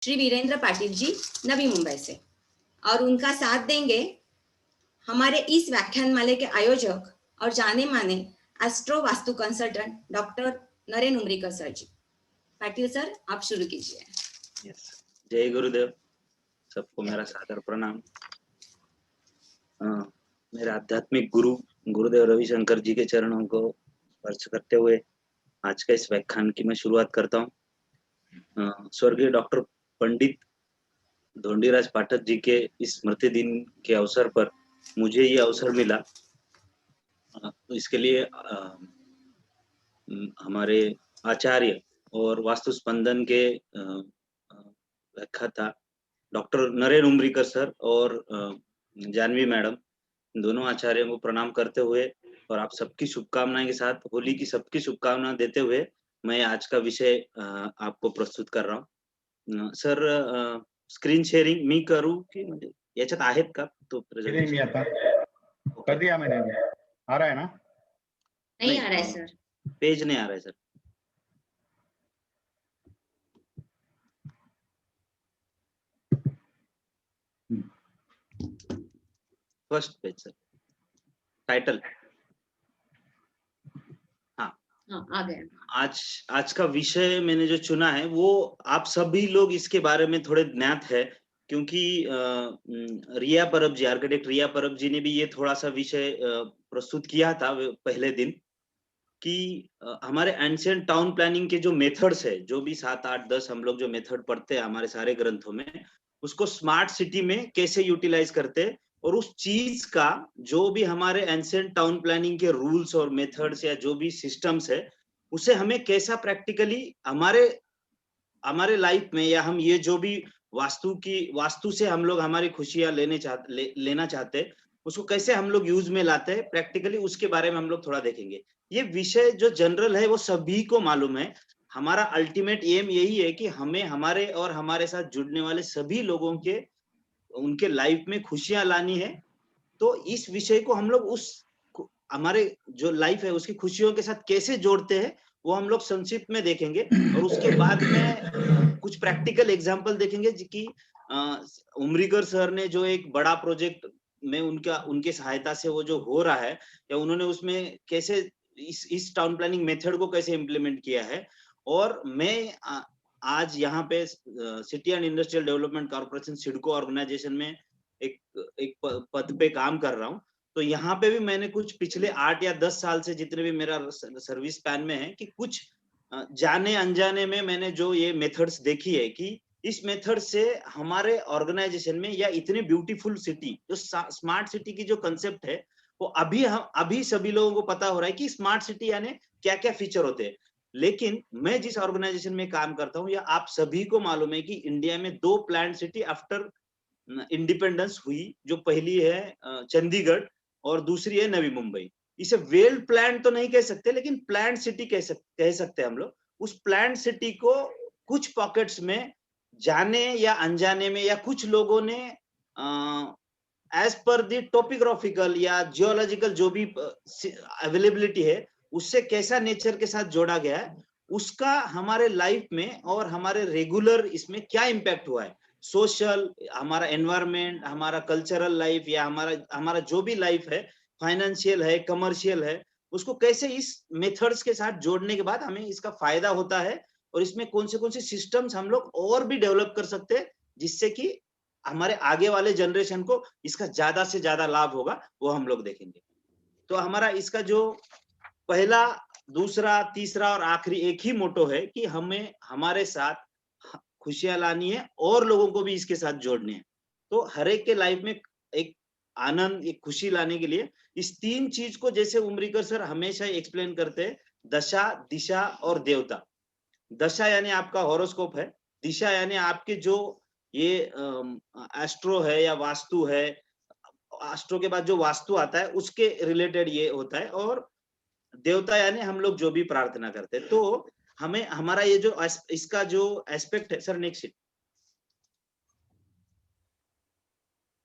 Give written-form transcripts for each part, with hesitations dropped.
श्री वीरेंद्र पाटिल जी नवी मुंबई से, और उनका साथ देंगे हमारे इस व्याख्यानमाले के आयोजक और जाने माने astro vastu consultant doctor Naren Umrikar sir ji. Patil sir, आप शुरू कीजिए। जय गुरुदेव, सबको मेरा सादर प्रणाम। मेरे आध्यात्मिक गुरु गुरुदेव रविशंकर जी के चरणों को स्पर्श करते हुए आज का इस व्याख्यान की मैं शुरुआत करता हूँ। स्वर्गीय डॉक्टर पंडित धोंडीराज पाठक जी के इस स्मृति दिन के अवसर पर मुझे ये अवसर मिला। तो इसके लिए हमारे आचार्य और वास्तु स्पंदन के व्याख्याता डॉक्टर नरेन उमरीकर सर और जानवी मैडम, दोनों आचार्यों को प्रणाम करते हुए और आप सबकी शुभकामनाएं के साथ होली की सबकी शुभकामनाएं देते हुए मैं आज का विषय आपको प्रस्तुत कर रहा हूँ। सर, स्क्रीन शेअरिंग मी करू की म्हणजे याच्यात आहेत का? तो नहीं, मी आता कर दिया मैंने, आ रहा है ना? नहीं आ रहा है सर, पेज नहीं आ रहा है sir. First page sir, title. हाँ, आ गया। आज का विषय मैंने जो चुना है वो आप सभी लोग इसके बारे में थोड़े ज्ञात है, क्योंकि रिया परब जी, आर्किटेक्ट रिया परब जी ने भी ये थोड़ा सा विषय प्रस्तुत किया था पहले दिन कि हमारे एंशिएंट टाउन प्लानिंग के जो मेथड्स है, जो भी 7, 8, 10 हम लोग जो मेथड पढ़ते हैं हमारे सारे ग्रंथों में, उसको स्मार्ट सिटी में कैसे यूटिलाइज करते हैं और उस चीज का जो भी हमारे एंशिएंट टाउन प्लानिंग के रूल्स और मेथड्स या जो भी सिस्टम्स है उसे हमें कैसा प्रैक्टिकली हमारे लाइफ में, या हम ये जो भी वास्तु से हम लोग हमारी खुशियां लेना चाहते हैं उसको कैसे हम लोग यूज में लाते हैं प्रैक्टिकली, उसके बारे में हम लोग थोड़ा देखेंगे। ये विषय जो जनरल है वो सभी को मालूम है। हमारा अल्टीमेट एम यही है कि हमें हमारे और हमारे साथ जुड़ने वाले सभी लोगों के उनके लाइफ में खुशियां लानी है। तो इस विषय को हम लोग हमारे जो लाइफ है उसकी खुशियों के साथ कैसे जोड़ते हैं वो हम लोग संक्षिप्त में देखेंगे, और उसके बाद में कुछ प्रैक्टिकल एग्जांपल देखेंगे कि उमरीकर सर ने जो एक बड़ा प्रोजेक्ट में उनके सहायता से वो जो हो रहा है, या उन्होंने उसमें कैसे इस टाउन प्लानिंग मेथड को कैसे इम्प्लीमेंट किया है। और मैं आज यहाँ पे city and industrial development corporation CIDCO organisation में एक पद पे काम कर रहा हूँ। तो यहाँ पे भी मैंने कुछ पिछले 8 या 10 साल से जितने भी मेरा सर्विस पैन में है कि कुछ जाने अनजाने में मैंने जो ये मेथड्स देखी है कि इस मेथड से हमारे ऑर्गेनाइजेशन में या इतनी ब्यूटीफुल सिटी जो स्मार्ट सिटी की जो कंसेप्ट है वो अभी सभी लोगों को पता हो रहा है कि स्मार्ट सिटी यानी क्या क्या फीचर होते हैं। लेकिन मैं जिस ऑर्गेनाइजेशन में काम करता हूँ या आप सभी को मालूम है कि इंडिया में 2 प्लान सिटी आफ्टर इंडिपेंडेंस हुई, जो पहली है चंडीगढ़ और दूसरी है नवी मुंबई। इसे वेल प्लान तो नहीं कह सकते, लेकिन प्लान सिटी कह सकते हैं हम लोग। उस प्लान सिटी को कुछ पॉकेट्स में जाने या अनजाने में या कुछ लोगों ने एज पर द टोपोग्राफिकल या जियोलॉजिकल जो भी अवेलेबिलिटी है उससे कैसा नेचर के साथ जोड़ा गया है, उसका हमारे लाइफ में और हमारे रेगुलर इसमें क्या इम्पैक्ट हुआ है। सोशल, हमारा एनवायरमेंट, हमारा कल्चरल लाइफ या हमारा जो भी लाइफ है, फाइनेंशियल है, कमर्शियल है, उसको कैसे इस मेथड्स के साथ जोड़ने के बाद हमें इसका फायदा होता है और इसमें कौन से सिस्टम्स हम लोग और भी डेवलप कर सकते हैं जिससे कि हमारे आगे वाले जनरेशन को इसका ज्यादा से ज्यादा लाभ होगा, वो हम लोग देखेंगे। तो हमारा इसका जो पहला, दूसरा, तीसरा और आखिरी एक ही मोटो है कि हमें हमारे साथ खुशियां लानी है और लोगों को भी इसके साथ जोड़ने हैं। तो हर एक के लाइफ में एक आनंद, एक खुशी लाने के लिए इस 3 चीज को, जैसे उमरीकर सर हमेशा एक्सप्लेन करते हैं, दशा, दिशा और देवता। दशा यानी आपका हॉरोस्कोप है, दिशा यानी आपके जो ये एस्ट्रो है या वास्तु है, एस्ट्रो के बाद जो वास्तु आता है उसके रिलेटेड ये होता है, और देवता यानी हम लोग जो भी प्रार्थना करते हैं। तो हमें हमारा ये जो इसका जो एस्पेक्ट है सर, नेक्स्ट,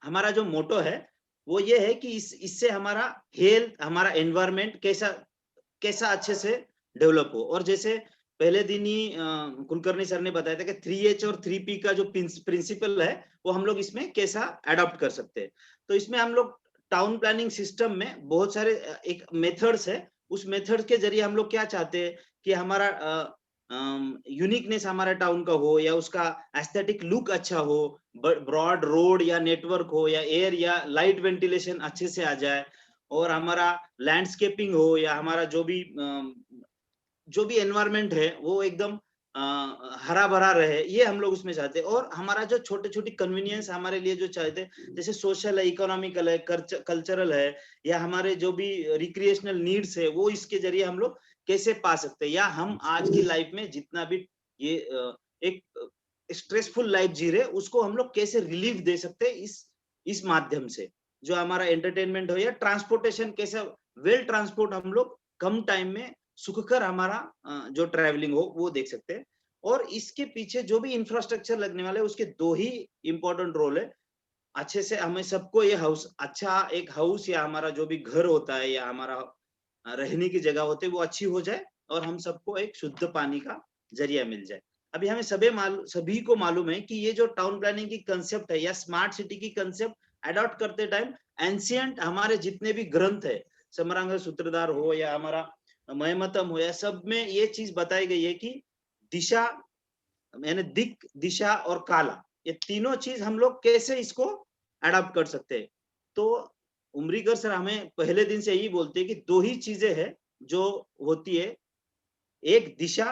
हमारा जो मोटो है वो ये है कि इससे हमारा हेल्थ, हमारा एनवायरमेंट कैसा अच्छे से डेवलप हो। और जैसे पहले दिन ही कुलकर्णी सर ने बताया था कि 3H और 3P का जो प्रिंसिपल है वो हम लोग इसमें कैसा अडॉप्ट कर सकते हैं। तो इसमें हम लोग टाउन प्लानिंग सिस्टम में बहुत सारे एक मेथड्स है, उस मेथड के जरिए हम लोग क्या चाहते हैं कि हमारा यूनिकनेस हमारा टाउन का हो, या उसका एस्थेटिक लुक अच्छा हो, ब्रॉड रोड या नेटवर्क हो, या एयर या लाइट वेंटिलेशन अच्छे से आ जाए, और हमारा लैंडस्केपिंग हो, या हमारा जो भी एनवायरनमेंट है वो एकदम हरा भरा रहे, ये हम लोग उसमें चाहते हैं। और हमारा जो छोटे छोटी कन्वीनियंस हमारे लिए जो चाहते हैं, जैसे सोशल है, इकोनॉमिकल है, कल्चरल है, या हमारे जो भी रिक्रिएशनल नीड्स है, वो इसके जरिए हम लोग कैसे पा सकते हैं, या हम आज की लाइफ में जितना भी ये एक स्ट्रेसफुल लाइफ जी रहे उसको हम लोग कैसे रिलीफ दे सकते हैं इस माध्यम से, जो हमारा एंटरटेनमेंट हो या ट्रांसपोर्टेशन, कैसा वेल ट्रांसपोर्ट हम लोग कम टाइम में सुखकर हमारा जो ट्रैवलिंग हो वो देख सकते हैं। और इसके पीछे जो भी इंफ्रास्ट्रक्चर लगने वाले है उसके दो ही इंपॉर्टेंट रोल है। अच्छे से हमें सबको ये हाउस, अच्छा एक हाउस या हमारा जो भी घर होता है या हमारा रहने की जगह होती है वो अच्छी हो जाए, और हम सबको एक शुद्ध पानी का जरिया मिल जाए। अभी हमें सभी को मालूम है कि ये जो टाउन प्लानिंग की कंसेप्ट है या स्मार्ट सिटी की कंसेप्ट अडॉप्ट करते टाइम एंशिएंट हमारे जितने भी ग्रंथ है, समरांग सूत्रधार हो या हमारा मयमतम हो, या सब में ये चीज बताई गई है कि दिशा, यानी दिक, दिशा और काला, ये तीनों चीज हम लोग कैसे इसको अडॉप्ट कर सकते हैं। तो उमरीकर सर हमें पहले दिन से यही बोलते हैं कि दो ही चीजें हैं जो होती है, एक दिशा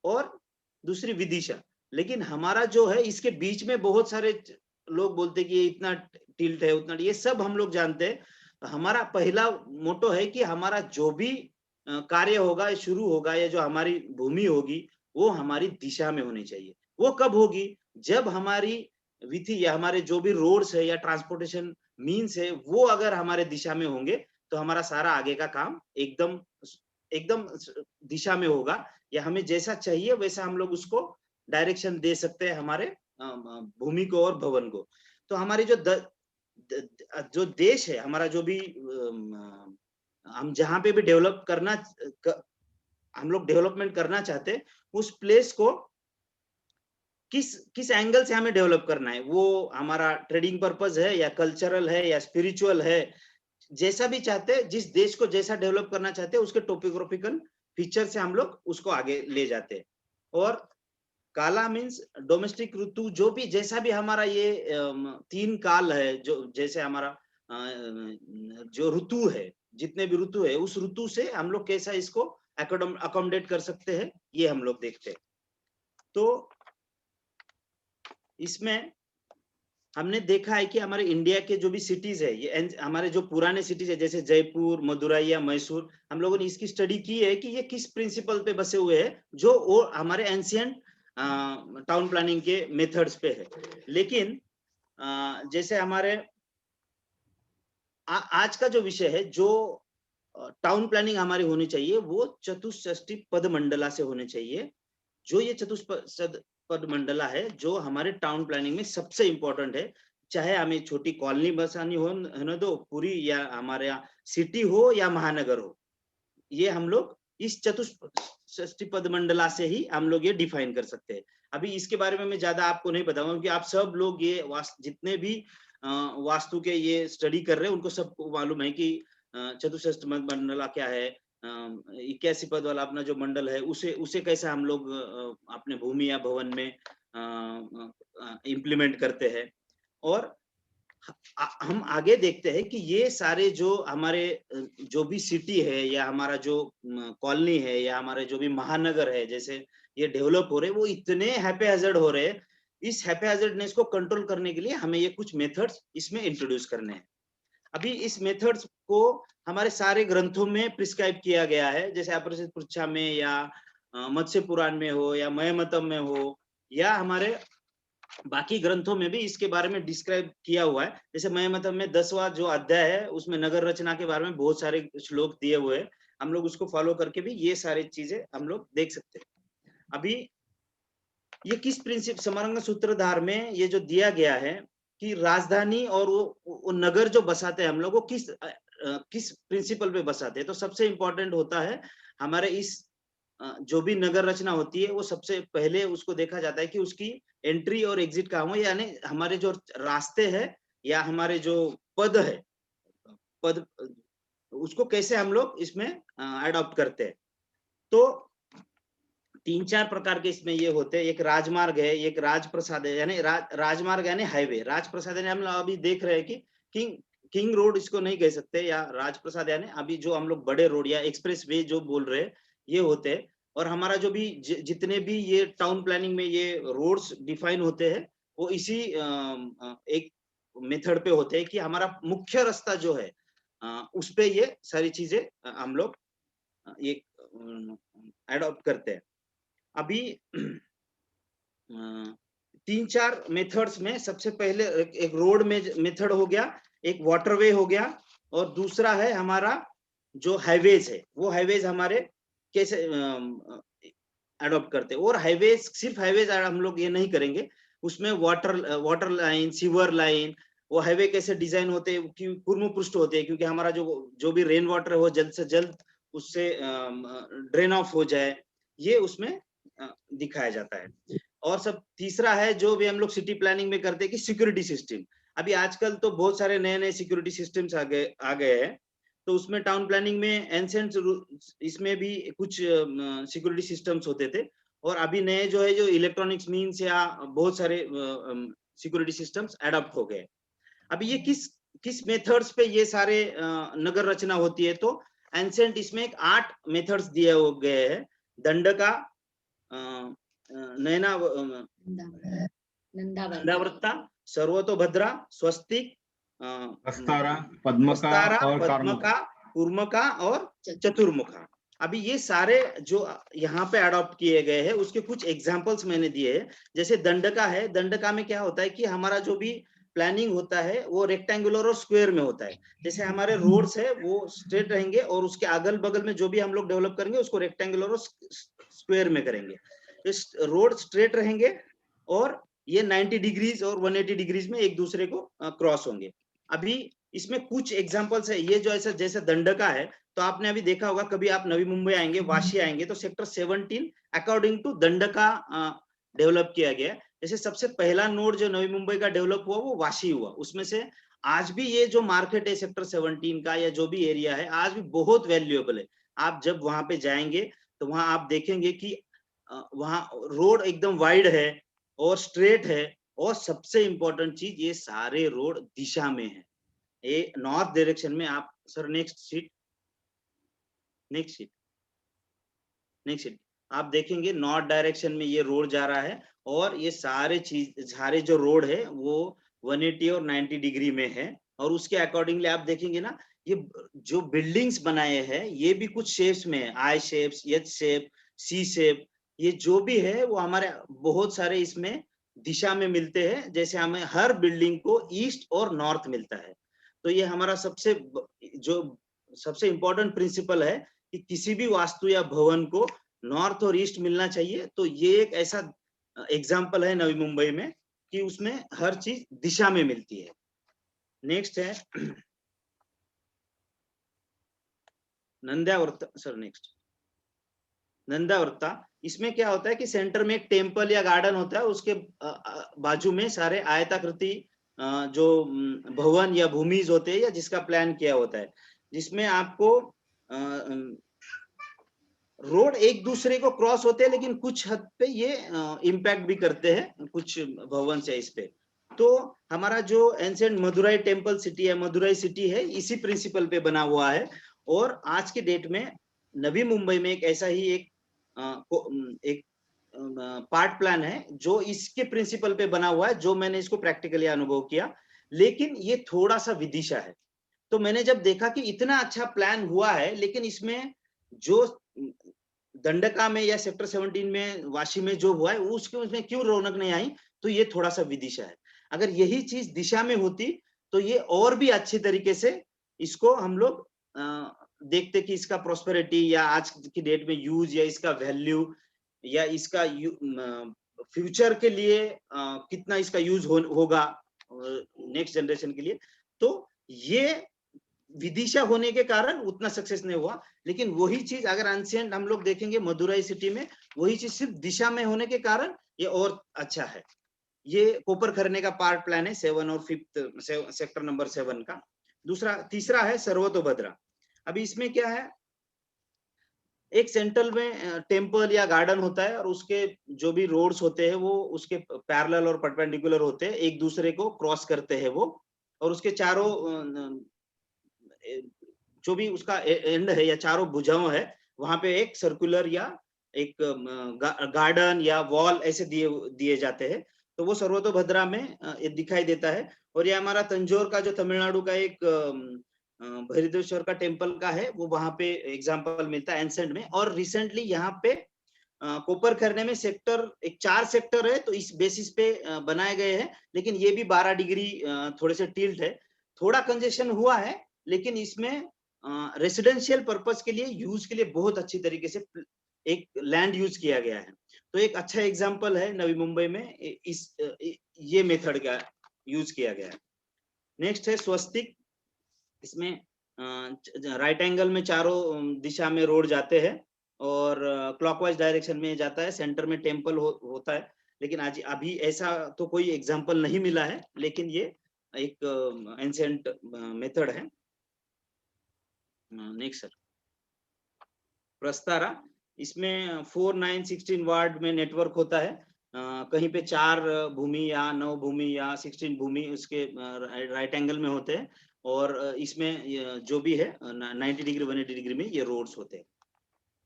और दूसरी विदिशा। लेकिन हमारा जो है इसके बीच में बहुत सारे लोग बोलते हैं कि ये इतना टिल्ट है, उतना, ये सब हम लोग जानते हैं। हमारा पहला मोटो है कि हमारा जो भी कार्य होगा, शुरू होगा, या जो हमारी भूमि होगी वो हमारी दिशा में होनी चाहिए। वो कब होगी? जब हमारी विधि या हमारे जो भी रोड्स है या ट्रांसपोर्टेशन मीन्स है वो अगर हमारे दिशा में होंगे तो हमारा सारा आगे का काम एकदम एकदम दिशा में होगा, या हमें जैसा चाहिए वैसा हम लोग उसको डायरेक्शन दे सकते हैं हमारे भूमि को और भवन को। तो हमारी जो देश है, हमारा जो भी हम जहाँ पे भी हम लोग डेवलपमेंट करना चाहते हैं, उस प्लेस को किस एंगल से हमें डेवलप करना है, वो हमारा ट्रेडिंग पर्पस है या कल्चरल है या स्पिरिचुअल है, जैसा भी चाहते हैं, जिस देश को जैसा डेवलप करना चाहते हैं उसके टोपोग्राफिकल फीचर से हम लोग उसको आगे ले जाते हैं। और काला मीन्स डोमेस्टिक ऋतु, जो भी जैसा भी हमारा ये 3 काल है, जो जैसे हमारा जो ऋतु है, जितने भी ऋतु है उस ऋतु से हम लोग कैसा इसको अकोमोडेट कर सकते हैं, ये हम लोग देखते हैं। तो इसमें हमने देखा है कि हमारे इंडिया के जो भी सिटीज है, ये हमारे जो पुराने सिटीज है जैसे जयपुर, मदुरई या मैसूर, हम लोगों ने इसकी स्टडी की है कि ये किस प्रिंसिपल पे बसे हुए हैं, जो वो हमारे एंशिएंट टाउन प्लानिंग के मेथड्स पे है। लेकिन जैसे हमारे आज का जो विषय है, जो टाउन प्लानिंग हमारी होनी चाहिए वो चतुष्षष्टि पद मंडला से होनी चाहिए। जो ये पद मंडला है जो हमारे टाउन प्लानिंग में सबसे इंपॉर्टेंट है, चाहे हमें छोटी कॉलोनी बसानी हो है दो पूरी, या हमारे यहाँ सिटी हो या महानगर हो, ये हम लोग इस चतुष्षष्टि पद मंडला से ही हम लोग ये डिफाइन कर सकते हैं। अभी इसके बारे में मैं ज्यादा आपको नहीं बताऊंगा क्योंकि आप सब लोग ये जितने भी वास्तु के ये स्टडी कर रहे हैं उनको सबको मालूम है कि चतुष्षष्टि मंडला क्या है, 81 पद वाला अपना जो मंडल है उसे कैसे हम लोग अपने भूमि या भवन में इम्प्लीमेंट करते हैं। और हम आगे देखते हैं कि ये सारे जो हमारे जो भी सिटी है या हमारा जो कॉलोनी है या हमारे जो भी महानगर है, जैसे ये डेवलप हो रहे हैं, वो इतने हैप्पी हो रहे हैं। इस हैप्पी को कंट्रोल करने के लिए हमें ये कुछ मेथड्स इसमें इंट्रोड्यूस करने हैं। अभी इस मेथड्स को हमारे सारे ग्रंथों में प्रिस्क्राइब किया गया है, जैसे अपरिचित पृच्छा में या मत्स्य पुराण में हो या मयमतम में हो, या हमारे बाकी ग्रंथों में भी इसके बारे में डिस्क्राइब किया हुआ है। जैसे मयमतम में 10वां जो अध्याय है उसमें नगर रचना के बारे में बहुत सारे श्लोक दिए हुए हैं, हम लोग उसको फॉलो करके भी ये सारी चीजें हम लोग देख सकते हैं। अभी ये किस प्रिंसिप समरंग सूत्रधार में ये जो दिया गया है कि राजधानी और वो नगर जो बसाते हैं हम लोग, वो किस प्रिंसिपल पे बसाते हैं, तो सबसे इंपॉर्टेंट होता है हमारे इस जो भी नगर रचना होती है वो सबसे पहले उसको देखा जाता है कि उसकी एंट्री और एग्जिट कहाँ हो, यानी हमारे जो रास्ते हैं या हमारे जो पद है, पद उसको कैसे हम लोग इसमें अडॉप्ट करते हैं। तो 3-4 प्रकार के इसमें ये होते हैं। एक राजमार्ग है, एक राजप्रसाद है, यानी राजमार्ग यानी हाईवे। राजप्रसाद यानी हम लोग अभी देख रहे हैं कि किंग रोड इसको नहीं कह सकते, या राजप्रसाद यानी अभी जो हम लोग बड़े रोड या एक्सप्रेस वे जो बोल रहे हैं ये होते हैं। और हमारा जो भी जितने भी ये टाउन प्लानिंग में ये रोड्स डिफाइन होते हैं वो इसी एक मेथड पे होते हैं कि हमारा मुख्य रास्ता जो है उस पे ये सारी चीजें हम लोग ये एडॉप्ट करते हैं। अभी 3-4 मेथड्स में सबसे पहले एक रोड में मेथड हो गया, एक वाटरवे हो गया, और दूसरा है हमारा जो हाईवेज है। वो हाईवेज हमारे कैसे अडॉप्ट करते हैं। और हाईवेज, सिर्फ हाईवेज हम लोग ये नहीं करेंगे, उसमें वाटर लाइन, सीवर लाइन, वो हाईवे कैसे डिजाइन होते हैं, पूर्ण पृष्ठ होते हैं, क्योंकि हमारा जो भी रेन वाटर है वो जल्द से जल्द उससे ड्रेन ऑफ हो जाए, ये उसमें दिखाया जाता है। और सब तीसरा है जो भी हम लोग सिटी प्लानिंग में करते हैं कि सिक्योरिटी सिस्टम। अभी आजकल तो बहुत सारे नए नए सिक्योरिटी सिस्टम्स आ गए हैं। तो उसमें टाउन प्लानिंग में एंसेंट इसमें भी कुछ सिक्योरिटी सिस्टम्स होते थे, और अभी नए जो है जो इलेक्ट्रॉनिक्स मीन्स या बहुत सारे सिक्योरिटी सिस्टम्स एडॉप्ट हो गए। अभी ये किस मेथड्स पे ये सारे नगर रचना होती है, तो एंसेंट इसमें 8 मेथड्स दिए गए हैं। दंडका, नैना, नंदावृत्ता, सर्वतोभद्रा, स्वस्तिक, प्रस्तारा, पद्मका और पद्मका, कूर्मका और चतुर्मुखा। अभी ये सारे जो यहाँ पे अडॉप्ट किए गए हैं उसके कुछ एग्जांपल्स मैंने दिए हैं। जैसे दंडका है, दंडका में क्या होता है कि हमारा जो भी प्लानिंग होता है वो रेक्टेंगुलर और स्क्वायर में होता है। जैसे हमारे रोड्स है वो स्ट्रेट रहेंगे, और उसके अगल बगल में जो भी हम लोग डेवलप करेंगे उसको रेक्टेंगुलर और स्क्वायर में करेंगे। रोड स्ट्रेट रहेंगे और ये 90 डिग्रीज और 180 डिग्रीज में एक दूसरे को क्रॉस होंगे। अभी इसमें कुछ एग्जांपल्स है। ये जो ऐसा जैसे दंडका है, तो आपने अभी देखा होगा, कभी आप नवी मुंबई आएंगे, वाशी आएंगे, तो सेक्टर 17 अकॉर्डिंग टू दंडका डेवलप किया गया। जैसे सबसे पहला नोड जो नवी मुंबई का डेवलप हुआ वो वाशी हुआ। उसमें से आज भी ये जो मार्केट है सेक्टर 17 का या जो भी एरिया है, आज भी बहुत वैल्यूएबल है। आप जब वहां पे जाएंगे तो वहां आप देखेंगे कि वहां रोड एकदम वाइड है और स्ट्रेट है, और सबसे इंपॉर्टेंट चीज ये सारे रोड दिशा में है। ये नॉर्थ डायरेक्शन में। आप सर नेक्स्ट सीट आप देखेंगे नॉर्थ डायरेक्शन में ये रोड जा रहा है, और ये सारे जो रोड है वो 180 और 90 डिग्री में है। और उसके अकॉर्डिंगली आप देखेंगे ना, ये जो बिल्डिंग्स बनाए हैं ये भी कुछ शेप्स में है, आई शेप्स, एच शेप, सी शेप। ये जो भी है वो हमारे बहुत सारे इसमें दिशा में मिलते हैं। जैसे हमें हर बिल्डिंग को ईस्ट और नॉर्थ मिलता है। तो ये हमारा सबसे इंपॉर्टेंट प्रिंसिपल है कि किसी भी वास्तु या भवन को नॉर्थ और ईस्ट मिलना चाहिए। तो ये एक ऐसा एग्जाम्पल है नवी मुंबई में कि उसमें हर चीज दिशा में मिलती है। नेक्स्ट है नंदावृत्ता। Sir next नंदावृत्ता। इसमें क्या होता है कि सेंटर में एक टेम्पल या गार्डन होता है, उसके बाजू में सारे आयताकृति जो भवन या भूमिज होते हैं या जिसका प्लान किया होता है, जिसमें आपको रोड एक दूसरे को क्रॉस होते हैं, लेकिन कुछ हद पे ये इम्पैक्ट भी करते हैं कुछ भवन से इस पे। तो हमारा जो एंशिएंट मदुराई टेम्पल सिटी है, मदुराई सिटी है, इसी प्रिंसिपल पे बना हुआ है। और आज के डेट में नवी मुंबई में एक ऐसा ही एक पार्ट प्लान है जो इसके प्रिंसिपल पे बना हुआ है, जो मैंने इसको प्रैक्टिकली अनुभव किया। लेकिन ये थोड़ा सा विदिशा है। तो मैंने जब देखा कि इतना अच्छा प्लान हुआ है, लेकिन इसमें जो दंडका में या सेक्टर 17 में वाशी में जो हुआ है उसमें क्यों रौनक नहीं आई, तो ये थोड़ा सा विदिशा है। अगर यही चीज दिशा में होती तो ये और भी अच्छी तरीके से इसको हम लोग देखते कि इसका प्रोस्पेरिटी या आज की डेट में यूज या इसका वैल्यू या इसका फ्यूचर के लिए कितना इसका यूज होगा नेक्स्ट जनरेशन के लिए। तो ये विदिशा होने के कारण उतना सक्सेस नहीं हुआ, लेकिन वही चीज अगर एंशिएंट हम लोग देखेंगे मदुराई सिटी में, वही चीज सिर्फ दिशा में होने के कारण ये और अच्छा है। ये कोपर करने का पार्ट प्लान है 7 और 5th सेक्टर नंबर 7 का। तीसरा है सर्वतोभद्रा। अभी इसमें क्या है, एक सेंट्रल में टेम्पल या गार्डन होता है और उसके जो भी रोड्स होते हैं वो उसके पैरेलल और परपेंडिकुलर होते हैं, एक दूसरे को क्रॉस करते हैं वो, और उसके चारों जो भी उसका एंड है या चारों भुजाओं है, वहां पे एक सर्कुलर या एक गार्डन या वॉल ऐसे दिए जाते हैं। तो वो सर्वतोभद्रा में ये दिखाई देता है। और ये हमारा तंजौर का जो तमिलनाडु का एक भैरवेश्वर का टेम्पल का है, वो वहां पे एग्जाम्पल मिलता है एंसेंट में। और रिसेंटली यहाँ पे कोपर करने में सेक्टर 4 सेक्टर है, तो इस बेसिस पे बनाए गए हैं, लेकिन ये भी 12 डिग्री थोड़े से टिल्ट है, थोड़ा कंजेशन हुआ है, लेकिन इसमें रेसिडेंशियल पर्पस के लिए यूज के लिए बहुत अच्छी तरीके से एक लैंड यूज किया गया है। तो एक अच्छा एग्जांपल है नवी मुंबई में ये मेथड का यूज किया गया है। नेक्स्ट है स्वस्तिक। इसमें राइट एंगल में चारों दिशा में रोड जाते हैं और क्लॉकवाइज डायरेक्शन में जाता है, सेंटर में टेम्पल होता है, लेकिन आज अभी ऐसा तो कोई एग्जांपल नहीं मिला है, लेकिन ये एक एंशिएंट मेथड है। नेक्स्ट सर, प्रस्तारा। इसमें 4, 9, 16 वार्ड में नेटवर्क होता है। कहीं पे 4 भूमि या 9 भूमि या 16 भूमि उसके राइट एंगल में होते हैं, और इसमें जो भी है 90 डिग्री 180 डिग्री में ये रोड्स होते हैं।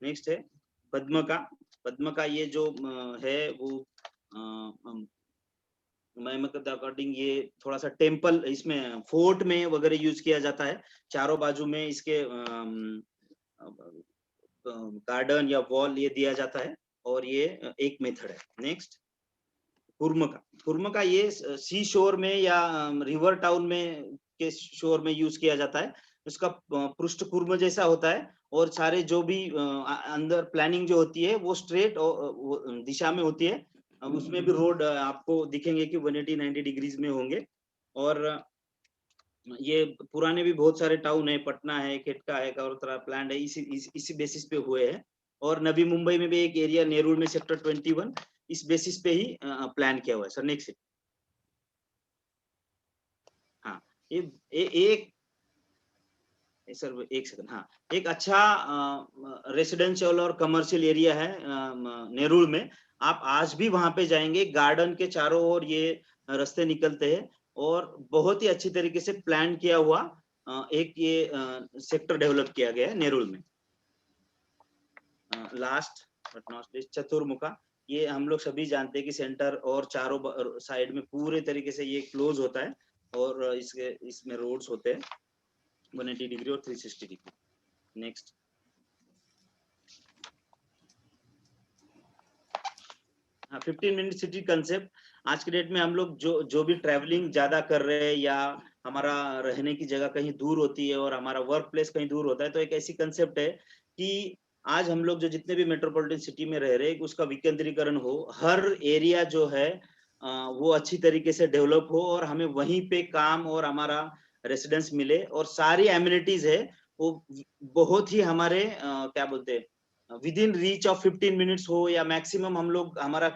नेक्स्ट है पद्मका। पद्मका ये जो है वो अकॉर्डिंग ये थोड़ा सा टेम्पल, इसमें फोर्ट में वगैरह यूज किया जाता है। चारों बाजू में इसके गार्डन या वॉल ये दिया जाता है, और ये एक मेथड है। नेक्स्ट कुर्मका। कुर्मका ये सी शोर में या रिवर टाउन में के शोर में यूज किया जाता है। उसका पृष्ठ कुर्म जैसा होता है, और सारे जो भी अंदर प्लानिंग जो होती है वो स्ट्रेट दिशा में होती है। उसमें भी रोड आपको दिखेंगे कि 180 90 डिग्रीज में होंगे। और ये पुराने भी बहुत सारे टाउन है, पटना है, खेटका है, कवरतरा प्लान है, इसी बेसिस पे हुए हैं। और नवी मुंबई में भी एक एरिया नेरुल में सेक्टर 21 इस बेसिस पे ही प्लान किया हुआ है। Sir next. हाँ, एक सर एक सेकंड। हाँ, एक अच्छा रेसिडेंशियल और कमर्शियल एरिया है नेरुल में। आप आज भी वहां पे जाएंगे, गार्डन के चारों ओर ये रास्ते निकलते हैं, और बहुत ही अच्छी तरीके से प्लान किया हुआ एक ये सेक्टर डेवलप किया गया है नेरुल में। लास्ट बट नॉट लीस्ट चतुर्मुखा। ये हम लोग सभी जानते हैं कि सेंटर और चारों साइड में पूरे तरीके से ये क्लोज होता है, और इसमें रोड्स होते हैं 180 डिग्री और 360 डिग्री। नेक्स्ट। हाँ, 15 मिनट सिटी कंसेप्ट। आज के डेट में हम लोग जो भी ट्रैवलिंग ज्यादा कर रहे हैं, या हमारा रहने की जगह कहीं दूर होती है और हमारा वर्क प्लेस कहीं दूर होता है, तो एक ऐसी कंसेप्ट है कि आज हम लोग जो जितने भी मेट्रोपॉलिटन सिटी में रह रहे हैं, उसका विकेंद्रीकरण हो, हर एरिया जो है वो अच्छी तरीके से डेवलप हो, और हमें वहीं पे काम और हमारा रेसिडेंस मिले, और सारी एमिनिटीज है वो बहुत ही हमारे क्या बोलते हैं with in reach of 15 minutes हो, या मैक्सिमम हम लोग हमारा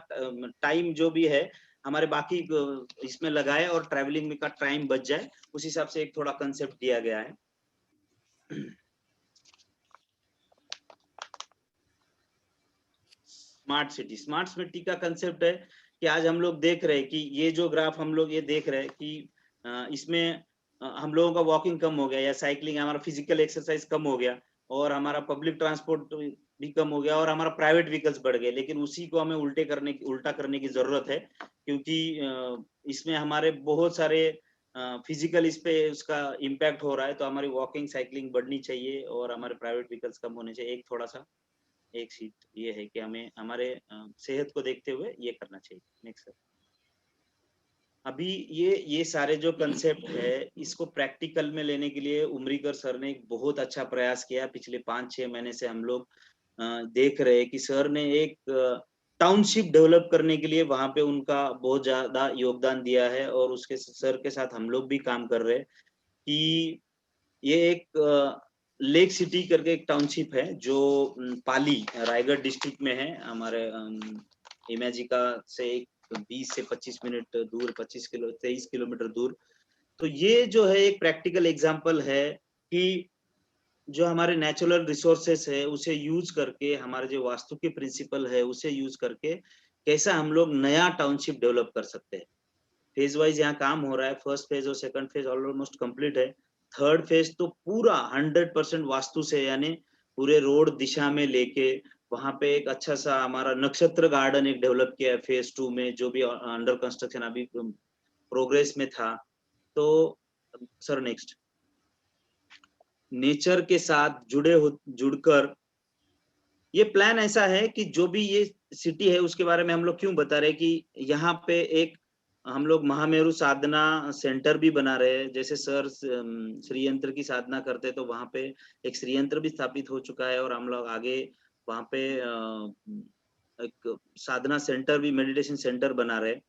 टाइम जो भी है हमारे बाकी इसमें लगाए और ट्रैवलिंग में का टाइम बच जाए, उस हिसाब से एक थोड़ा कंसेप्ट दिया गया है। स्मार्ट सिटी का कंसेप्ट है कि आज हम लोग देख रहे हैं कि ये जो ग्राफ हम लोग ये देख रहे हैं कि इसमें हम लोगों का वॉकिंग कम हो गया, या साइकिलिंग, हमारा फिजिकल एक्सरसाइज कम हो गया, और हमारा पब्लिक ट्रांसपोर्ट भी कम हो गया, और हमारा प्राइवेट व्हीकल्स बढ़ गए। लेकिन उसी को हमें उल्टा करने की जरूरत है, क्योंकि इसमें हमारे बहुत सारे फिजिकल इस पे उसका इम्पैक्ट हो रहा है। तो हमारी वॉकिंग साइकिलिंग बढ़नी चाहिए, और हमारे प्राइवेट व्हीकल्स कम होने चाहिए। एक थोड़ा सा एक सीट ये है कि हमें हमारे सेहत को देखते हुए ये करना चाहिए। Next sir. अभी ये सारे जो कंसेप्ट है, इसको प्रैक्टिकल में लेने के लिए उमरीकर सर ने एक बहुत अच्छा प्रयास किया। पिछले 5-6 महीने से हम लोग देख रहे हैं कि सर ने एक टाउनशिप डेवलप करने के लिए वहां पे उनका बहुत ज्यादा योगदान दिया है, और उसके सर के साथ हम लोग भी काम कर रहे हैं कि ये एक लेक सिटी करके एक टाउनशिप है जो पाली रायगढ़ डिस्ट्रिक्ट में है। हमारे इमेजिका से एक 20 से 25 मिनट दूर, 23 किलोमीटर दूर। तो ये जो है एक प्रैक्टिकल एग्जांपल है कि जो हमारे नेचुरल रिसोर्सेस है उसे यूज करके, हमारे जो वास्तु के प्रिंसिपल है उसे यूज करके कैसा हम लोग नया टाउनशिप डेवलप कर सकते हैं। फेज वाइज यहाँ काम हो रहा है। फर्स्ट फेज और सेकंड फेज ऑलमोस्ट कंप्लीट है। थर्ड फेज तो पूरा 100% वास्तु से, यानी पूरे रोड दिशा में लेके वहां पे एक अच्छा सा हमारा नक्षत्र गार्डन एक डेवलप किया है फेज 2 में, जो भी अंडर कंस्ट्रक्शन अभी प्रोग्रेस में था। तो सर नेक्स्ट, नेचर के साथ जुड़कर ये प्लान ऐसा है कि जो भी ये सिटी है उसके बारे में हम लोग क्यों बता रहे हैं कि यहाँ पे एक हम लोग महामेरु साधना सेंटर भी बना रहे हैं। जैसे सर श्री यंत्र की साधना करते हैं तो वहाँ पे एक श्री यंत्र भी स्थापित हो चुका है, और हम लोग आगे वहाँ पे एक साधना सेंटर भी, मेडिटेशन सेंटर बना रहे हैं।